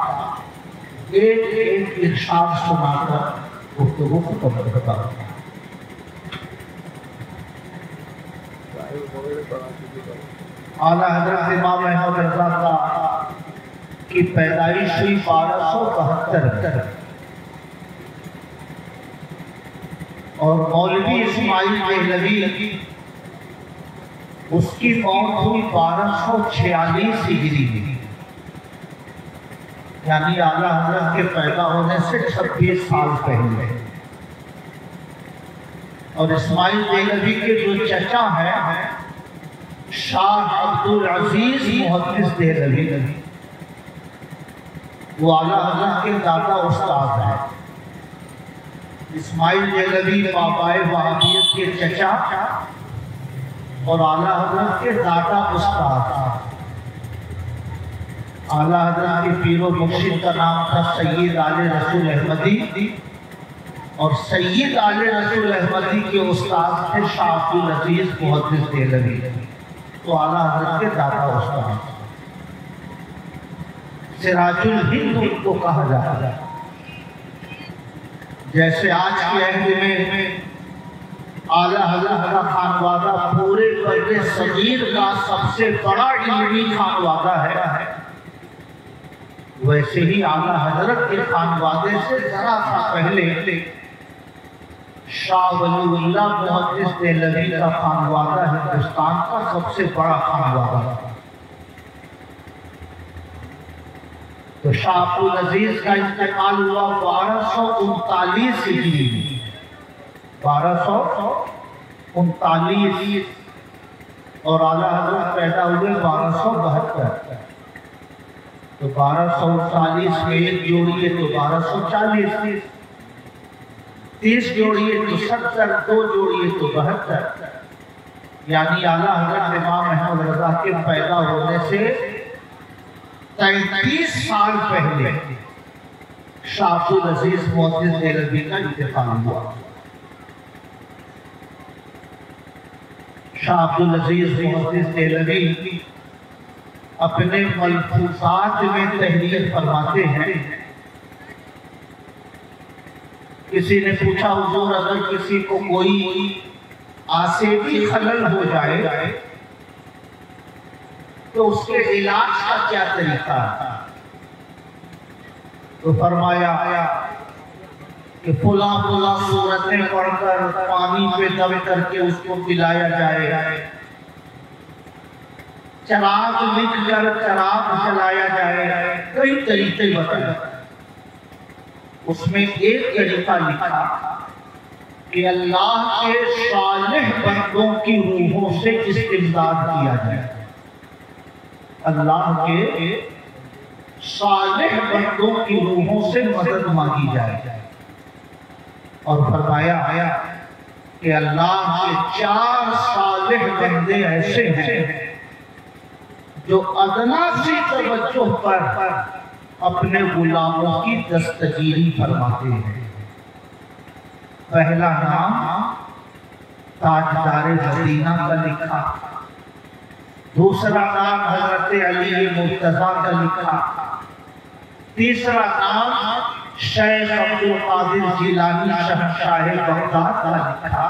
ایک ایک ارشاد سنا کر گفتگو ختم کرتا ہوں. اعلیٰ حضرت امام احمد رضا کا کی پیدائش ہوئی 1272 اور مولوی اسماعیل دہلوی اس کی موت ہوئی 1246 ہجری میں، یعنی اعلیٰ حضرت کے پیدا ہونے سے 26 سال پہلے. اور اسماعیل دہلوی کے جو چچا ہیں شاہ عبدالعزیز محدث دہلوی، وہ اعلیٰ حضرت کے دادا استاد ہیں. اسماعیل دہلوی بابائے وہابیت کے چچا اور اعلیٰ حضرت کے دادا استاد. اعلیٰ حضرت کے پیر و مرشد کا نام تھا سید آل رسول احمدی، اور سید آل رسول احمدی کے استاد تھے شاہ عبدالعزیز محدث دہلوی، تو اعلیٰ حضرت کے دادا استاد. سراج الہند کو کہا جاتا ہے. جیسے آج کے عہد میں اعلیٰ حضرت کا خانوادہ پورے برِ صغیر کا سب سے بڑا علمی خانوادہ ہے، ویسے ہی اعلیٰ حضرت کے خانوادے سے ذرا سا پہلے شاہ ولی اللہ محدث دہلوی کا خانوادہ ہندوستان کا سب سے بڑا خانوادہ ہے. تو شاہ عبدالعزیز کا انتقال ہوا 1239 ہجری میں، 1239، اور اعلیٰ حضرت پیدا ہوئے 1272. تو 1239 میں ایک جوڑیے تو 1240، 30 جوڑیے تو 70، 2 جوڑیے تو 72. یعنی اعلیٰ حضرت امام احمد رضا کے پیدا ہونے سے 33 سال پہلے شاہ عبدالعزیز محدث دہلوی کا انتقال ہوا. شاہ عبدالعزیز محدث دہلوی اپنے ملفوظات میں تحریر فرماتے ہیں. کسی نے پوچھا حضور اگر کسی کو کوئی آسیبی خلل ہو جائے تو اس کے علاج کا کیا طریقہ ہے؟ تو فرمایا کہ فلاں فلاں سورتیں پڑھ کر پانی پہ دم کر کے اس کو پلایا جائے، چراغ لکھ کر چراغ جلایا جائے، کئی طریقے بتائے. اس میں ایک طریقہ لکھا کہ اللہ کے صالح بندوں کی روحوں سے استمداد کیا جائے. اللہ کے صالح بندوں کی روحوں سے مدد مانگی جائے. اور فرمایا کہ اللہ کے 4 صالح بندے ایسے ہیں جو ادنا سی توجہ پر اپنے غلاموں کی دستگیری فرماتے ہیں. پہلا نام تاجدار مدینہ کا لکھا، دوسرا نام حضرت علی مرتضیٰ کا لکھا، تیسرا نام شیخ عبدالقادر جیلانی شہنشاہ بغداد کا لکھا،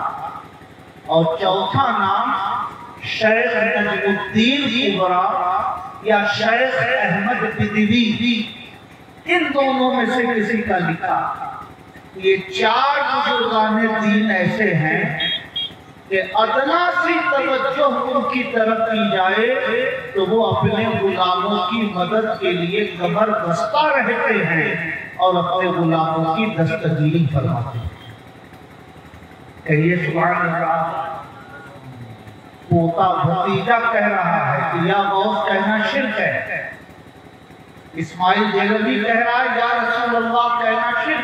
اور چوتھا نام شیخ نجم الدین کبریٰ یا شیخ احمد بدوی، ان دونوں میں سے کسی کا لکھا. یہ 4 بزرگان دین ایسے ہیں کہ ادنا سی توجہ ان کی طرف کی جائے تو وہ اپنے غلاموں کی مدد کے لیے کمر بستہ رہتے ہیں اور اپنے غلاموں کی دستگیری فرماتے ہیں. کہیے سبحان اللہ. پوتا بھتیجا کہہ رہا ہے کہ یا غوث کہنا شرک ہے. اسماعیل دہلوی کہہ رہا ہے یا رسول اللہ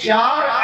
4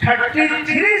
33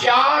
4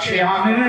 96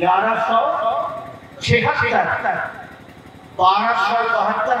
1176। 1272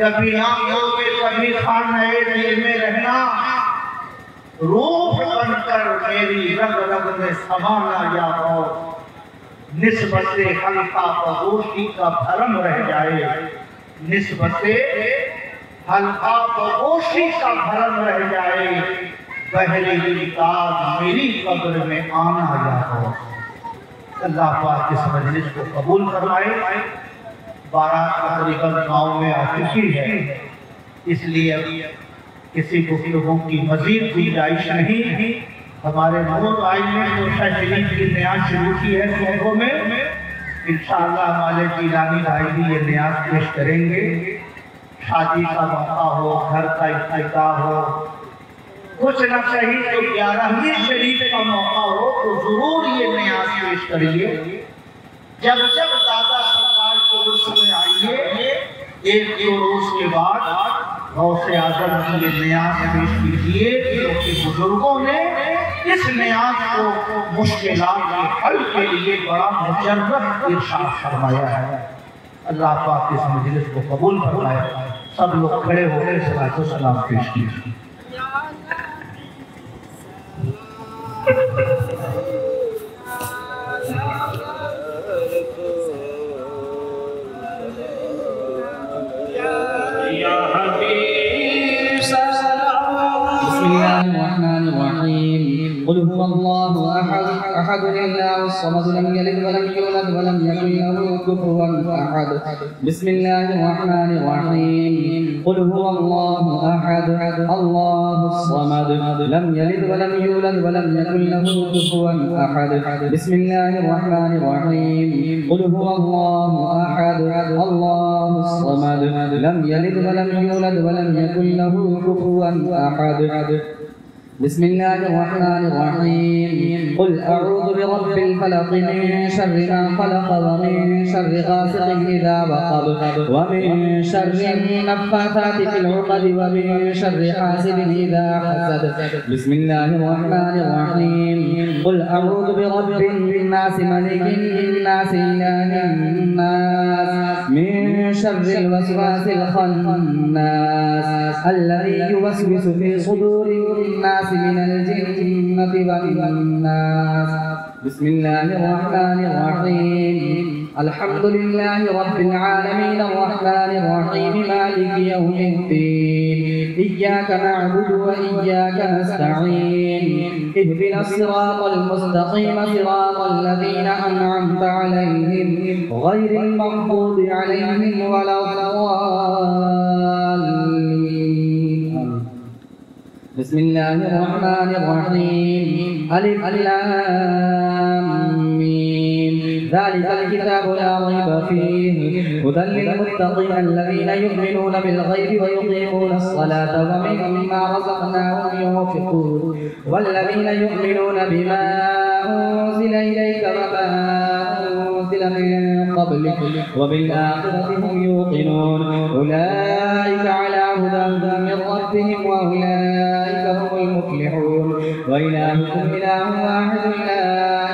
کبھی آنکھوں میں کبھی خانہ دل میں رہنا، روح بن کر میری رگ رگ میں سمانا یا موت، نسبت حلقہ پغوشی کا بھرم رہ جائے، نسبت حلقہ پغوشی کا بھرم رہ جائے، بحر انکار میری قبر میں آنا یا موت۔ اللہ پاک اس مجلس کو قبول فرمائے۔ بارات تقریباً گاؤں میں آ چکی ہے، اس لیے کسی گفتگو کی مزید گنجائش نہیں۔ ہمارے نور بھائی نے توشہ شریف کی نیاز شروع کی ہے صبح میں، انشاءاللہ ہمارے جیلانی بھائی بھی یہ نیاز پیش کریں گے۔ شادی کا موقع ہو، گھر کا افتتاح ہو، کچھ نہ صحیح تو 11ویں شریف کا موقع ہو تو ضرور یہ نیاز پیش کریے۔ جب جب دادا سرکار کے عرص میں آئیے، ایک دو روز کے بعد غوث اعظم کی یہ نیاز پیش کیجیے، کیونکہ بزرگوں نے اس نیاز کو مشکلات کے حل کے لیے بڑا مجرد ارشاد فرمایا ہے۔ اللہ پاک اس مجلس کو قبول فرمائے۔ سب لوگ کھڑے ہو کے صلاۃ و سلام پیش کیجیے۔ قل هو الله أحد الله الصمد لم يلد ولم يولد ولم يكن له كفوا أحد بسم الله الرحمن الرحيم قل هو الله أحد الله الصمد لم يلد ولم يولد ولم يكن له كفوا أحد بسم الله الرحمن الرحيم قل هو الله أحد الله الصمد لم يلد ولم يولد ولم يكن له كفوا أحد بسم الله الرحمن الرحيم قل أعوذ برب الفلق من شر ما خلق ومن شر غاسق إذا وقب ومن شر النفاثات في العقد ومن شر حاسد إذا حسد بسم الله الرحمن الرحيم قل أعوذ برب الناس ملك الناس إله الناس من شر الوسواس الخناس الذي يوسوس في صدور الناس من الجنة والناس بسم الله الرحمن الرحيم الحمد لله رب العالمين الرحمن الرحيم مالك يوم الدين إياك نعبد وإياك نستعين اهدنا الصراط المستقيم صراط الذين أنعمت عليهم غير المغضوب عليهم ولا الضالين بسم الله الرحمن الرحيم ألف لام ميم ذلك الكتاب لا ريب فيه هدى للمتقين الذين يؤمنون بالغيب ويقيمون الصلاة ومما رزقناهم ينفقون والذين يؤمنون بما أنزل إليك وما أنزل من قبلك وبالآخرة هم يوقنون أولئك على هدى من ربهم وأولئك هم المفلحون وإلهكم إله واحد لا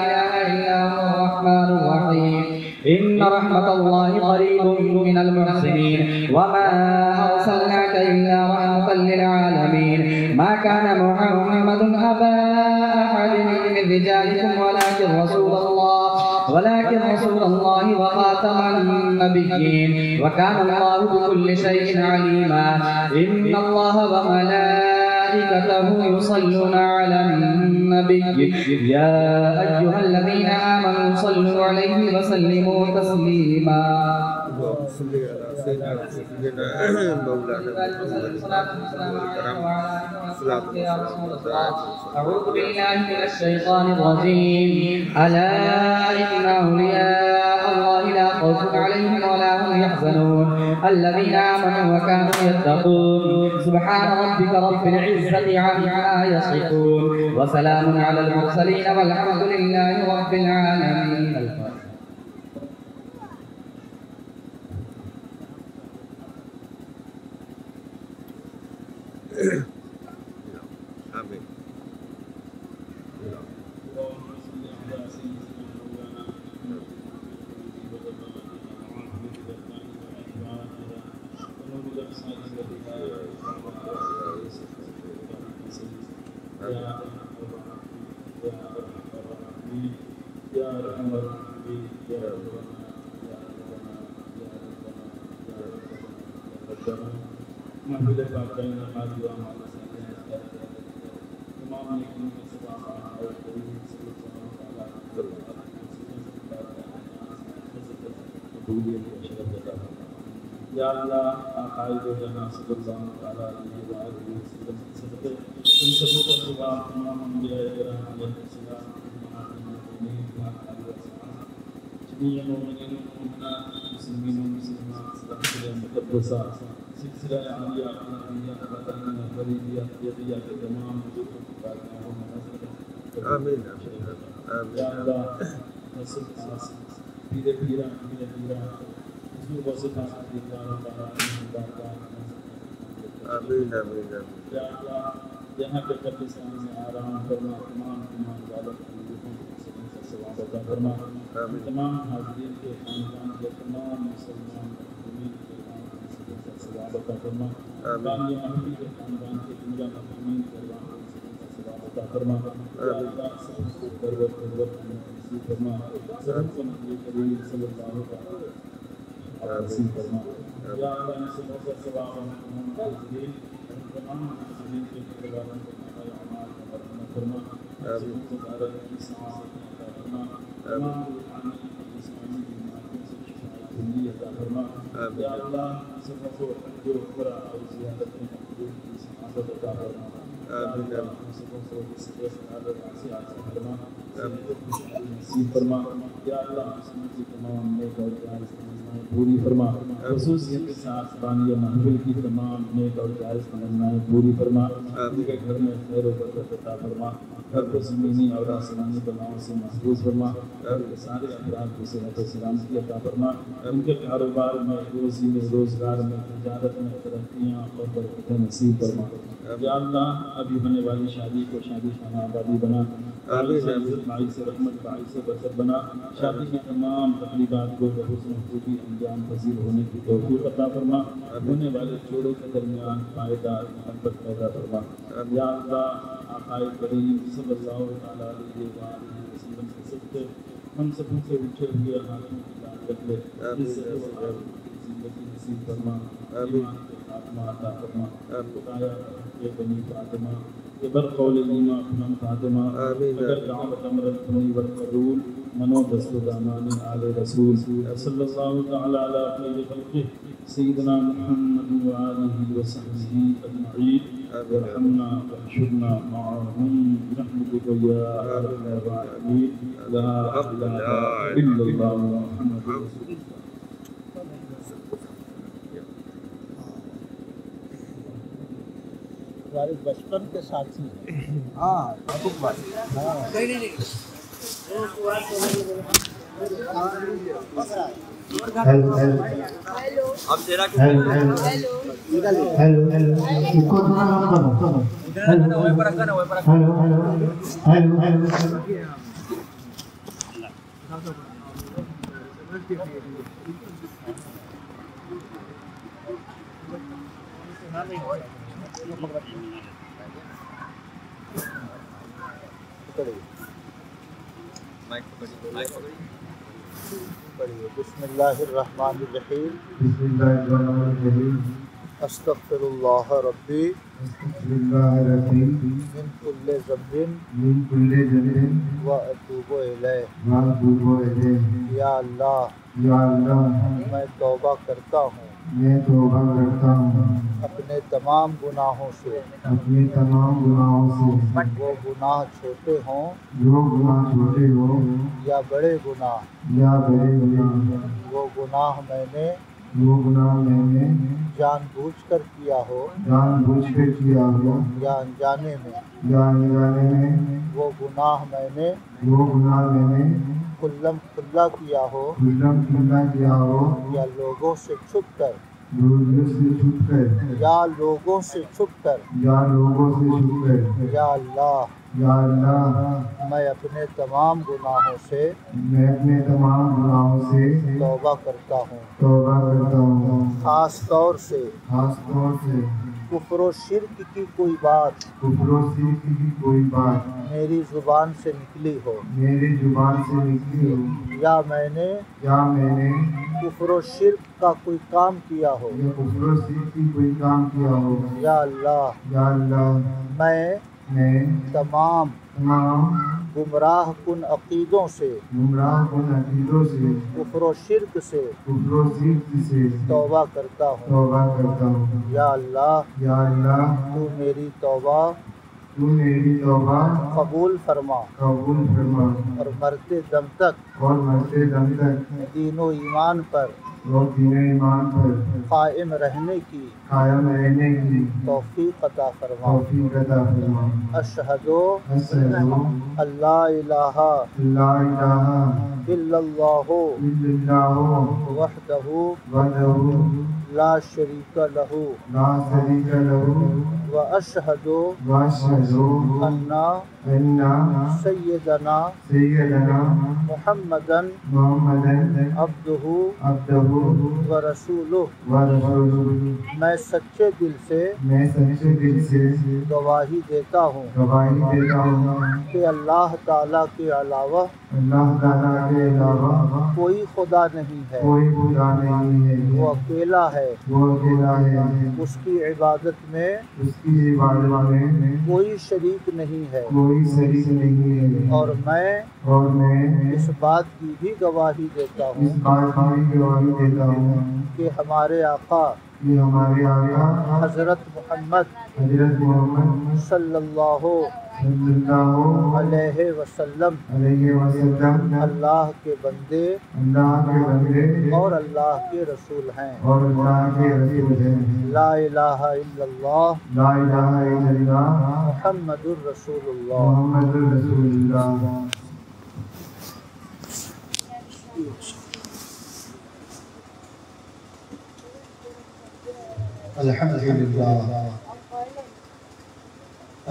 إله إلا هو الرحمن الرحيم إن رحمة الله قريب من المحسنين وما أرسلناك إلا رحمة للعالمين ما كان محمد أبا أحد من رجالكم ولكن رسول الله وخاتم النبيين وكان الله بكل شيء عليما إن الله وملائكته يصلون على النبي يا أيها الذين آمنوا صلوا عليه وسلموا تسليما أعوذ بالله من الشيطان الرجيم ألا إن أولياء الله لا خوف عليهم ولا هم يحزنون الذين آمنوا وكانوا يتقون سبحان ربك رب العزة عما يصفون وسلام على المرسلين والحمد لله رب العالمين. آمين. یا اللہ آقائد و جہاں صلی اللہ علیہ وسلم صدقے ان سبوں کا صبح تمام انبیاء کرام علیہ السلام جميع المؤمنين والمؤمنات المسلمين والمسلمات سلسلة مقدسة سلسلة عالية قناعية فتنة فريدية يدية تمام آمين یا اللہ نصر خاص پیرے پیرا حضور وصفات دیدار آمین آمین یا اللہ یہاں پہ قبرستان میں آرام فرما تمام والد ثواب عطا فرما تمام حاضرین کے خاندان کے تمام مسلمان مسلمین کے ثواب عطا فرما بانی محفوظ کے خاندان کے دنیا محمین کے ثواب عطا فرما یا اللہ سب کو پروت نصیب فرما سب کو نبی کریم صلی اللہ علیہ وسلم نصیب فرما یا اللہ ان سے بہت ثواب تمام حاضرین تمام حاضرین کے کرداروں کو اعمال فرما سب کو دارہ کی سعادت عطا فرما تمام روحانی جسمانی بیماریوں سے شفا عطا فرما یا اللہ سب کو جو عمرہ اور زیارت میں مقبول کی سعادت عطا فرما آمین سب کو سعادت عطا فرما نصیب فرما یا اللہ مسلمان کی تمام نیک اور جائز تمنائیں پوری فرما خصوصیت کے ساتھ بانی محفل کی تمام نیک اور جائز تمنائیں پوری فرما ان کے گھر میں خیر و برکت عطا فرما گھر کو زمینی اور آسمانی بلاؤں سے محفوظ فرما گھر کے سارے افراد کو صحت و سلامتی عطا فرما ان کے کاروبار میں روزی میں روزگار میں تجارت میں ترقیاں اور برکتیں نصیب فرما یا اللہ ابھی ہونے والی شادی کو شادی خانہ آبادی بنا باعث رحمت باعث برکت بنا شادی کی تمام تقریبات کو بحسن خوبی انجام پذیر ہونے کی توفیق عطا فرما ہونے والے جوڑوں کے درمیان پائیدار محبت پیدا فرما یا اللہ آقائے کریم صلی اللہ علیہ وسلم کے صدقے ہم سبوں سے اٹھے ہوئے ہاتھوں کی داد رکھ لے زندگی نصیب فرما ایمان کے خاتمہ عطا فرما خدایا اے بنی فاطمہ یہ برقول ایمان اپنم فاطمہ اگر دعوت امر الفنی والقبول منو دست و دامان آل رسول صلی اللہ تعالی علی خیر خلقہ سیدنا محمد وآلہ وصحبہ اجمعین ورحمنا واحشرنا معهم برحمتك يا ارحم الراحمين لا اله الا الله محمد رسول الله ہمارے بچپن کے ساتھی ہیں ہاں بسم اللہ الرحمن الرحیم استغفر اللہ ربی من کل ذنب واتوب الیہ یا اللہ میں توبہ کرتا ہوں اپنے تمام گناہوں سے وہ گناہ چھوٹے ہوں یا بڑے گناہ وہ گناہ میں نے جان بوجھ کر کیا ہو یا انجانے میں وہ گناہ میں نے کھلم کھلا کیا ہو یا لوگوں سے چھپ کر یا اللہ میں اپنے تمام گناہوں سے توبہ کرتا ہوں خاص طور سے کفر و شرک کی کوئی بات میری زبان سے نکلی ہو یا میں نے کفر و شرک کا کوئی کام کیا ہو یا اللہ میں تمام گمراہ کن عقیدوں سے کفر و شرک سے توبہ کرتا ہوں یا اللہ تو میری توبہ قبول فرما اور مرتے دم تک دین و ایمان پر قائم رہنے کی توفیق عطا فرما۔ اشہد اللہ الہ الا اللہ وحدہ لا شریک لہ واشہد ان سیدنا محمدن عبدہ ورسولہ۔ میں سچے دل سے گواہی دیتا ہوں کہ اللہ تعالیٰ کے علاوہ کوئی خدا نہیں ہے، وہ اکیلا ہے، اس کی عبادت میں کوئی شریک نہیں ہے، اور میں اس بات کی بھی گواہی دیتا ہوں کہ ہمارے آقا حضرت محمد صلی اللہ علیہ وسلم اللہ کے بندے اور اللہ کے رسول ہیں۔ لا الہ الا اللہ محمد الرسول اللہ۔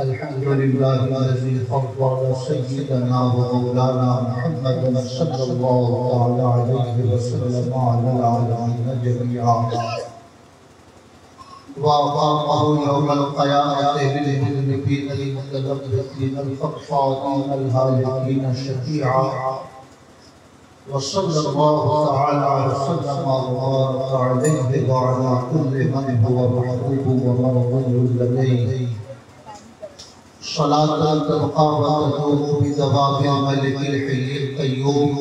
الحمد لله الذي فضل سيدنا ومولانا محمد صلى الله تعالى عليه وسلم على العالمين جميعا وأقامه يوم القيامة بالمذنبين المتلبسين الخطائين الهالكين شفيعا، وصلى الله تعالى وسلم وبارك عليه وعلى كل من هو محبوب ومرضي لديه صلاة تبقى وتدوم بدوام الملك الحي القيوم،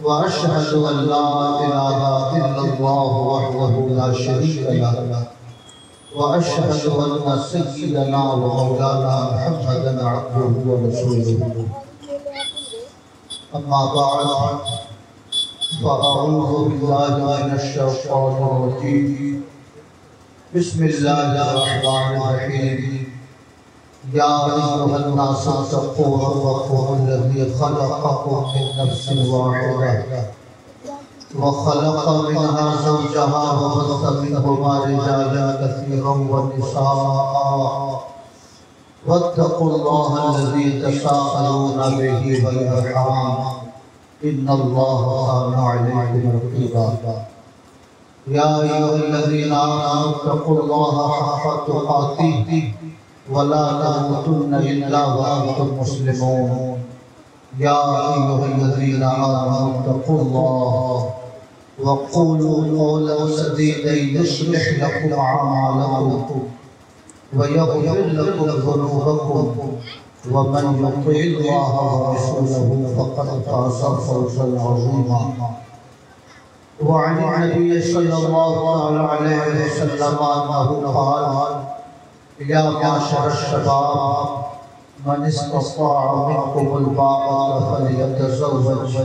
وأشهد أن لا إله إلا الله وحده لا شريك له، وأشهد أن سيدنا ومولانا محمدا عبده ورسوله. أما بعد، فأعوذ بالله من الشيطان الرجيم. بسم الله الرحمن الرحيم. يا أيها الناس اتقوا ربكم الذي خلقكم من نفس واحدة وخلق منها زوجها وبث منهما رجالا كثيرا ونساء، واتقوا الله الذي تساءلون به والأرحام إن الله كان عليكم رقيبا. يا أيها الذين آمنوا اتقوا الله حق تقاته ولا تموتن إلا وأنتم مسلمون. يا أيها الذين آمنوا اتقوا الله وقولوا قولا سديدا يصلح لكم أعمالكم ويغفر لكم ذنوبكم، ومن يطع الله ورسوله فقد فاز فوزا عظيما. وعن النبي صلى الله عليه وسلم أنه قال: يا معشر الشباب من استطاع منكم الباءة فليتزوج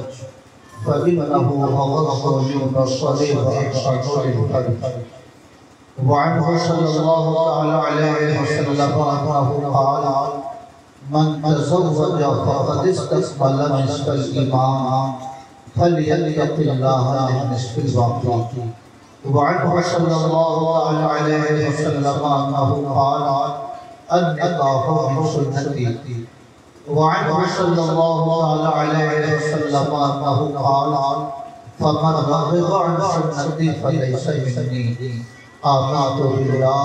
فإنه أغض للبصر وأحسن للفرج. وعنه صلى الله عليه وسلم أنه قال: من تزوج فقد استكمل نصف الإيمان فليتق الله من نصف الباقي. وعنه صلى الله عليه وسلم أنه قال: النكاح من سنتي. وعنه صلى الله عليه وسلم أنه قال: فمن رغب عن سنتی فلیس منی آمنت باللہ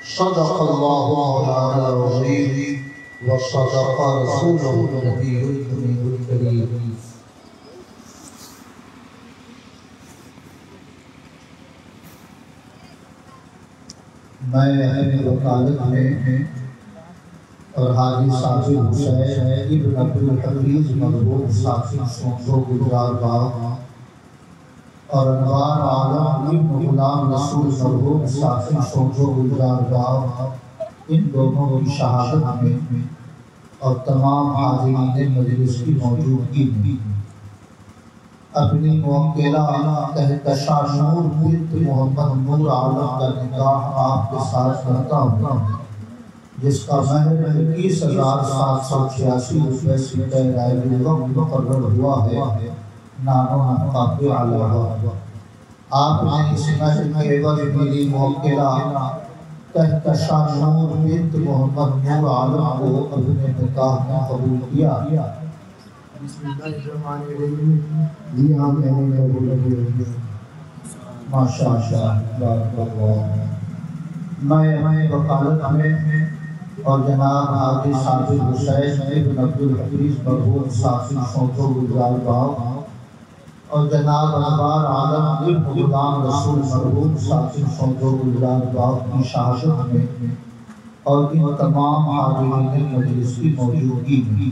صدق اللہ مولانا العظیم وصدق رسولہ النبی الکریم الکریم۔ میں اپنی وکالت میں اور حاجی صاحب حسین ابن عبدالحفیظ مرحوم صاحب سونزو گجرات باغ اور انوار عالم ابن غلام رسول مرحوم صاحب سونزو گجرات باغ، ان دونوں کی شہادت میں اور تمام حاضرین مجلس کی موجودگی میں اپنی موکلہ کہکشاں نور بنت محمد نور عالم کا نکاح آپ کے ساتھ کرتا ہوں، جس کا مہر 21,786 روپے سے رائے وقت مقرر ہوا ہے نانو نقاب علیہ۔ آپ نے اس مہر کے عوض میری موکلہ کہکشاں نور بنت محمد نور عالم کو اپنے نکاح میں قبول کیا۔ بسم اللہ الرحمن الرحیم۔ جی ہاں میں نے قبول کیا۔ ماشاء اللہ۔ میں وکالت میں اور جناب حاجی صاحب حسین ابن عبدالحفیظ مرحوم صاحب سونزو گجرات باغ اور جناب انوار عالم ابن غلام رسول مرحوم صاحب سونزو گجرات باغ کی شہادت میں اور ان تمام حاضرین مجلس کی موجودگی میں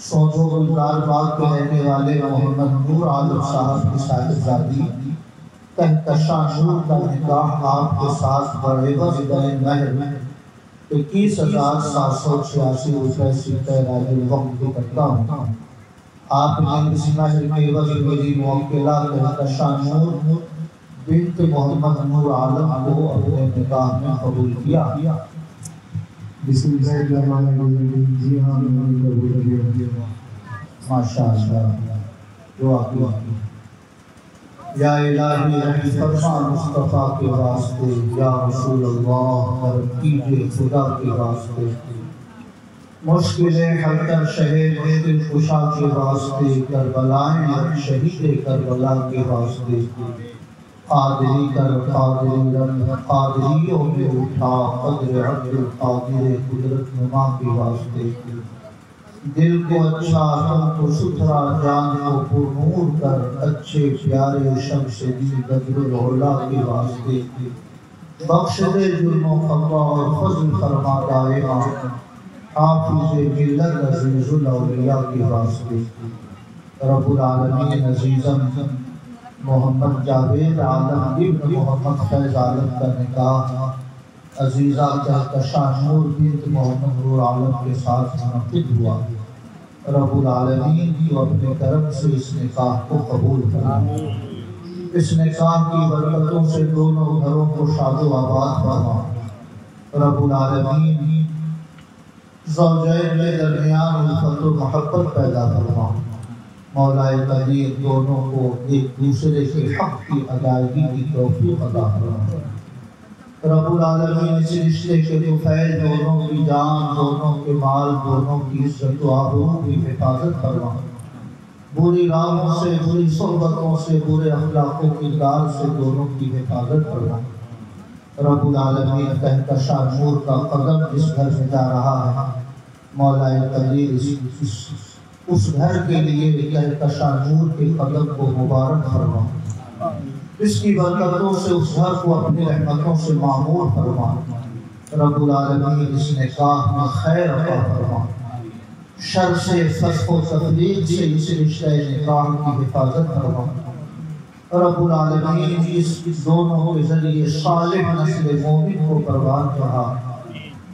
سونزو گجرات باغ کے رہنے والے محمد نور عالم صاحب کی صاحبزادی کہکشاں نور کا نکاح آپ کے ساتھ بعوض مہر 21,786 روپے سے رائے وقت کرتا ہوں۔ آپ نے اس مہر کے عوض میری موکلہ کہکشاں نور بنت محمد نور عالم کو اپنے نکاح میں قبول کیا۔ بسم اللہ الرحمن الرحیم۔ جی ہاں میں نے قبول کیا۔ ماشاء اللہ۔ دعا کی یا الہی رحم فرما مصطفیٰ کے واسطے، یا رسول اللہ کرم کیجئے خدا کے واسطے، مشکل حل کر شہ مشکل کشا کے واسطے، کربلائیں شہید کربلا کے واسطے، قادری کر قادری رب قادریوں میں اٹھا قدر عبد القادر قدرت نما کے واسطے، دل کو اچھا تن کو ستھرا جان کو پرنور کر اچھے پیارے شمس دین بدر العلا کے واسطے، بخش دے جرم و خطا اور فضل فرما دائما حافظ ملت عزیز الاولیاء کے واسطے۔ رب العالمین عزیزم محمد جاوید عالم ابن محمد فیض عالم کا نکاح عزیزہ کہکشاں نور بنت محمد نور عالم کے ساتھ منعقد ہوا۔ رب العالمین کو اپنے کرم سے اس نکاح کو قبول فرما، اس نکاح کی برکتوں سے دونوں گھروں کو شاد و آباد فرما۔ رب العالمین زوجین کے درمیان الفت و محبت پیدا فرما۔ مولا قدیر دونوں کو ایک دوسرے کے حق کی ادائیگی کی توفیق عطا فرما۔ رب العالمین اس رشتے کے طفیل دونوں کی جان، دونوں کے مال، دونوں کی عزت و آبرو کی حفاظت فرما۔ بری راہوں سے، بری صحبتوں سے، برے اخلاق و کردار سے دونوں کی حفاظت فرما۔ رب العالمین کہکشاں نور کا قدم جس گھر میں جا رہا ہے، مولا قدیر اس گھر کے لیے کہکشاں نور کے قدم کو مبارک فرما، اس کی برکتوں سے اس گھر کو اپنی رحمتوں سے معمور فرما۔ رب العالمین اس نکاح میں خیر عطا فرما، شر سے، فسق و تفریق سے اس رشتہ نکاح کی حفاظت فرما۔ رب العالمین اس دونوں کے ذریعے صالح نسل مومن کو پروان چڑھا۔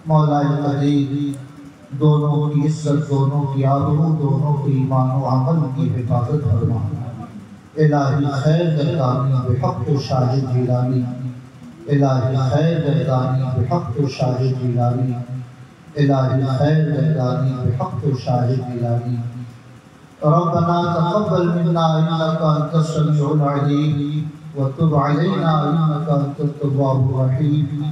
مولا قدیر دونوں کی عزت، دونوں کی آبرو، دونوں کے ایمان و عمل کی حفاظت فرما۔ الہی خیر گردانی بحق شاہ جیلانی، الہی خیر گردانی بحق شاہ جیلانی، الہی خیر گردانی بحق شاہ جیلانی۔ ربنا تقبل منا انك انت السميع العليم وتب علينا انك انت التواب الرحيم۔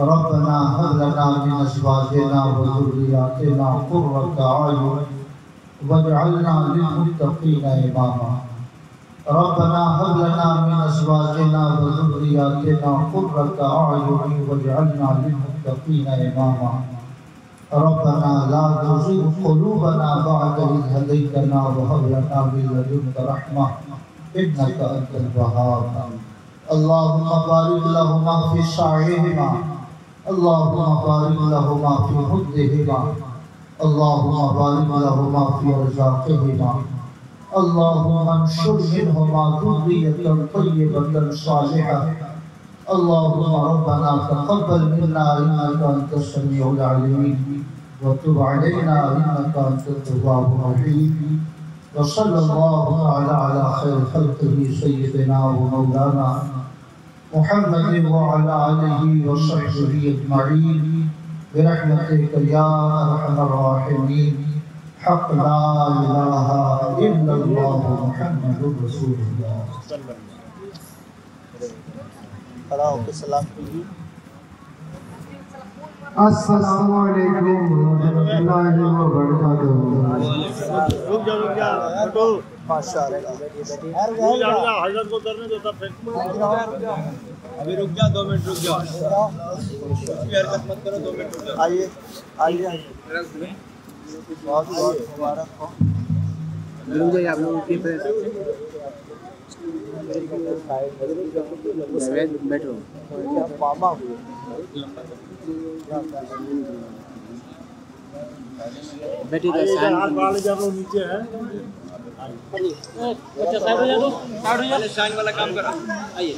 ربنا هب لنا من ازواجنا وذرياتنا قرة اعين واجعلنا للمتقين اماما۔ ربنا هب لنا من ازواجنا وذرياتنا قرة اعين واجعلنا للمتقين اماما ربنا لا تزغ قلوبنا بعد إذ هديتنا وهب لنا من لدنك رحمة إنك أنت الوهاب اللهم بارك لهما في سعيهما اللهم بارك لهما في مدهما اللهم بارك لهما في رزاقهما اللهم انشر منهما ذرية طيبة صالحة اللهم ربنا تقبل منا إنك أنت السميع العليم وتب علينا إنك أنت التواب الرحيم وصلى الله على خير خلقه سيدنا ومولانا محمد وعلى آله وصحبه أجمعين برحمتك يا أرحم الراحمين حق لا إله إلا الله محمد رسول الله السلام علیکم ورحمۃ اللہ وبرکاتہ حضرت کو کرنے دو تب ابھی رک جا 2 منٹ رک جا حرکت مت کرو 2 منٹ رک جا آئیے بہت مبارک ہو رک جائیے آپ لوگ بیٹھو بیٹھی نیچے ہے سائن والا کام کرو آئیے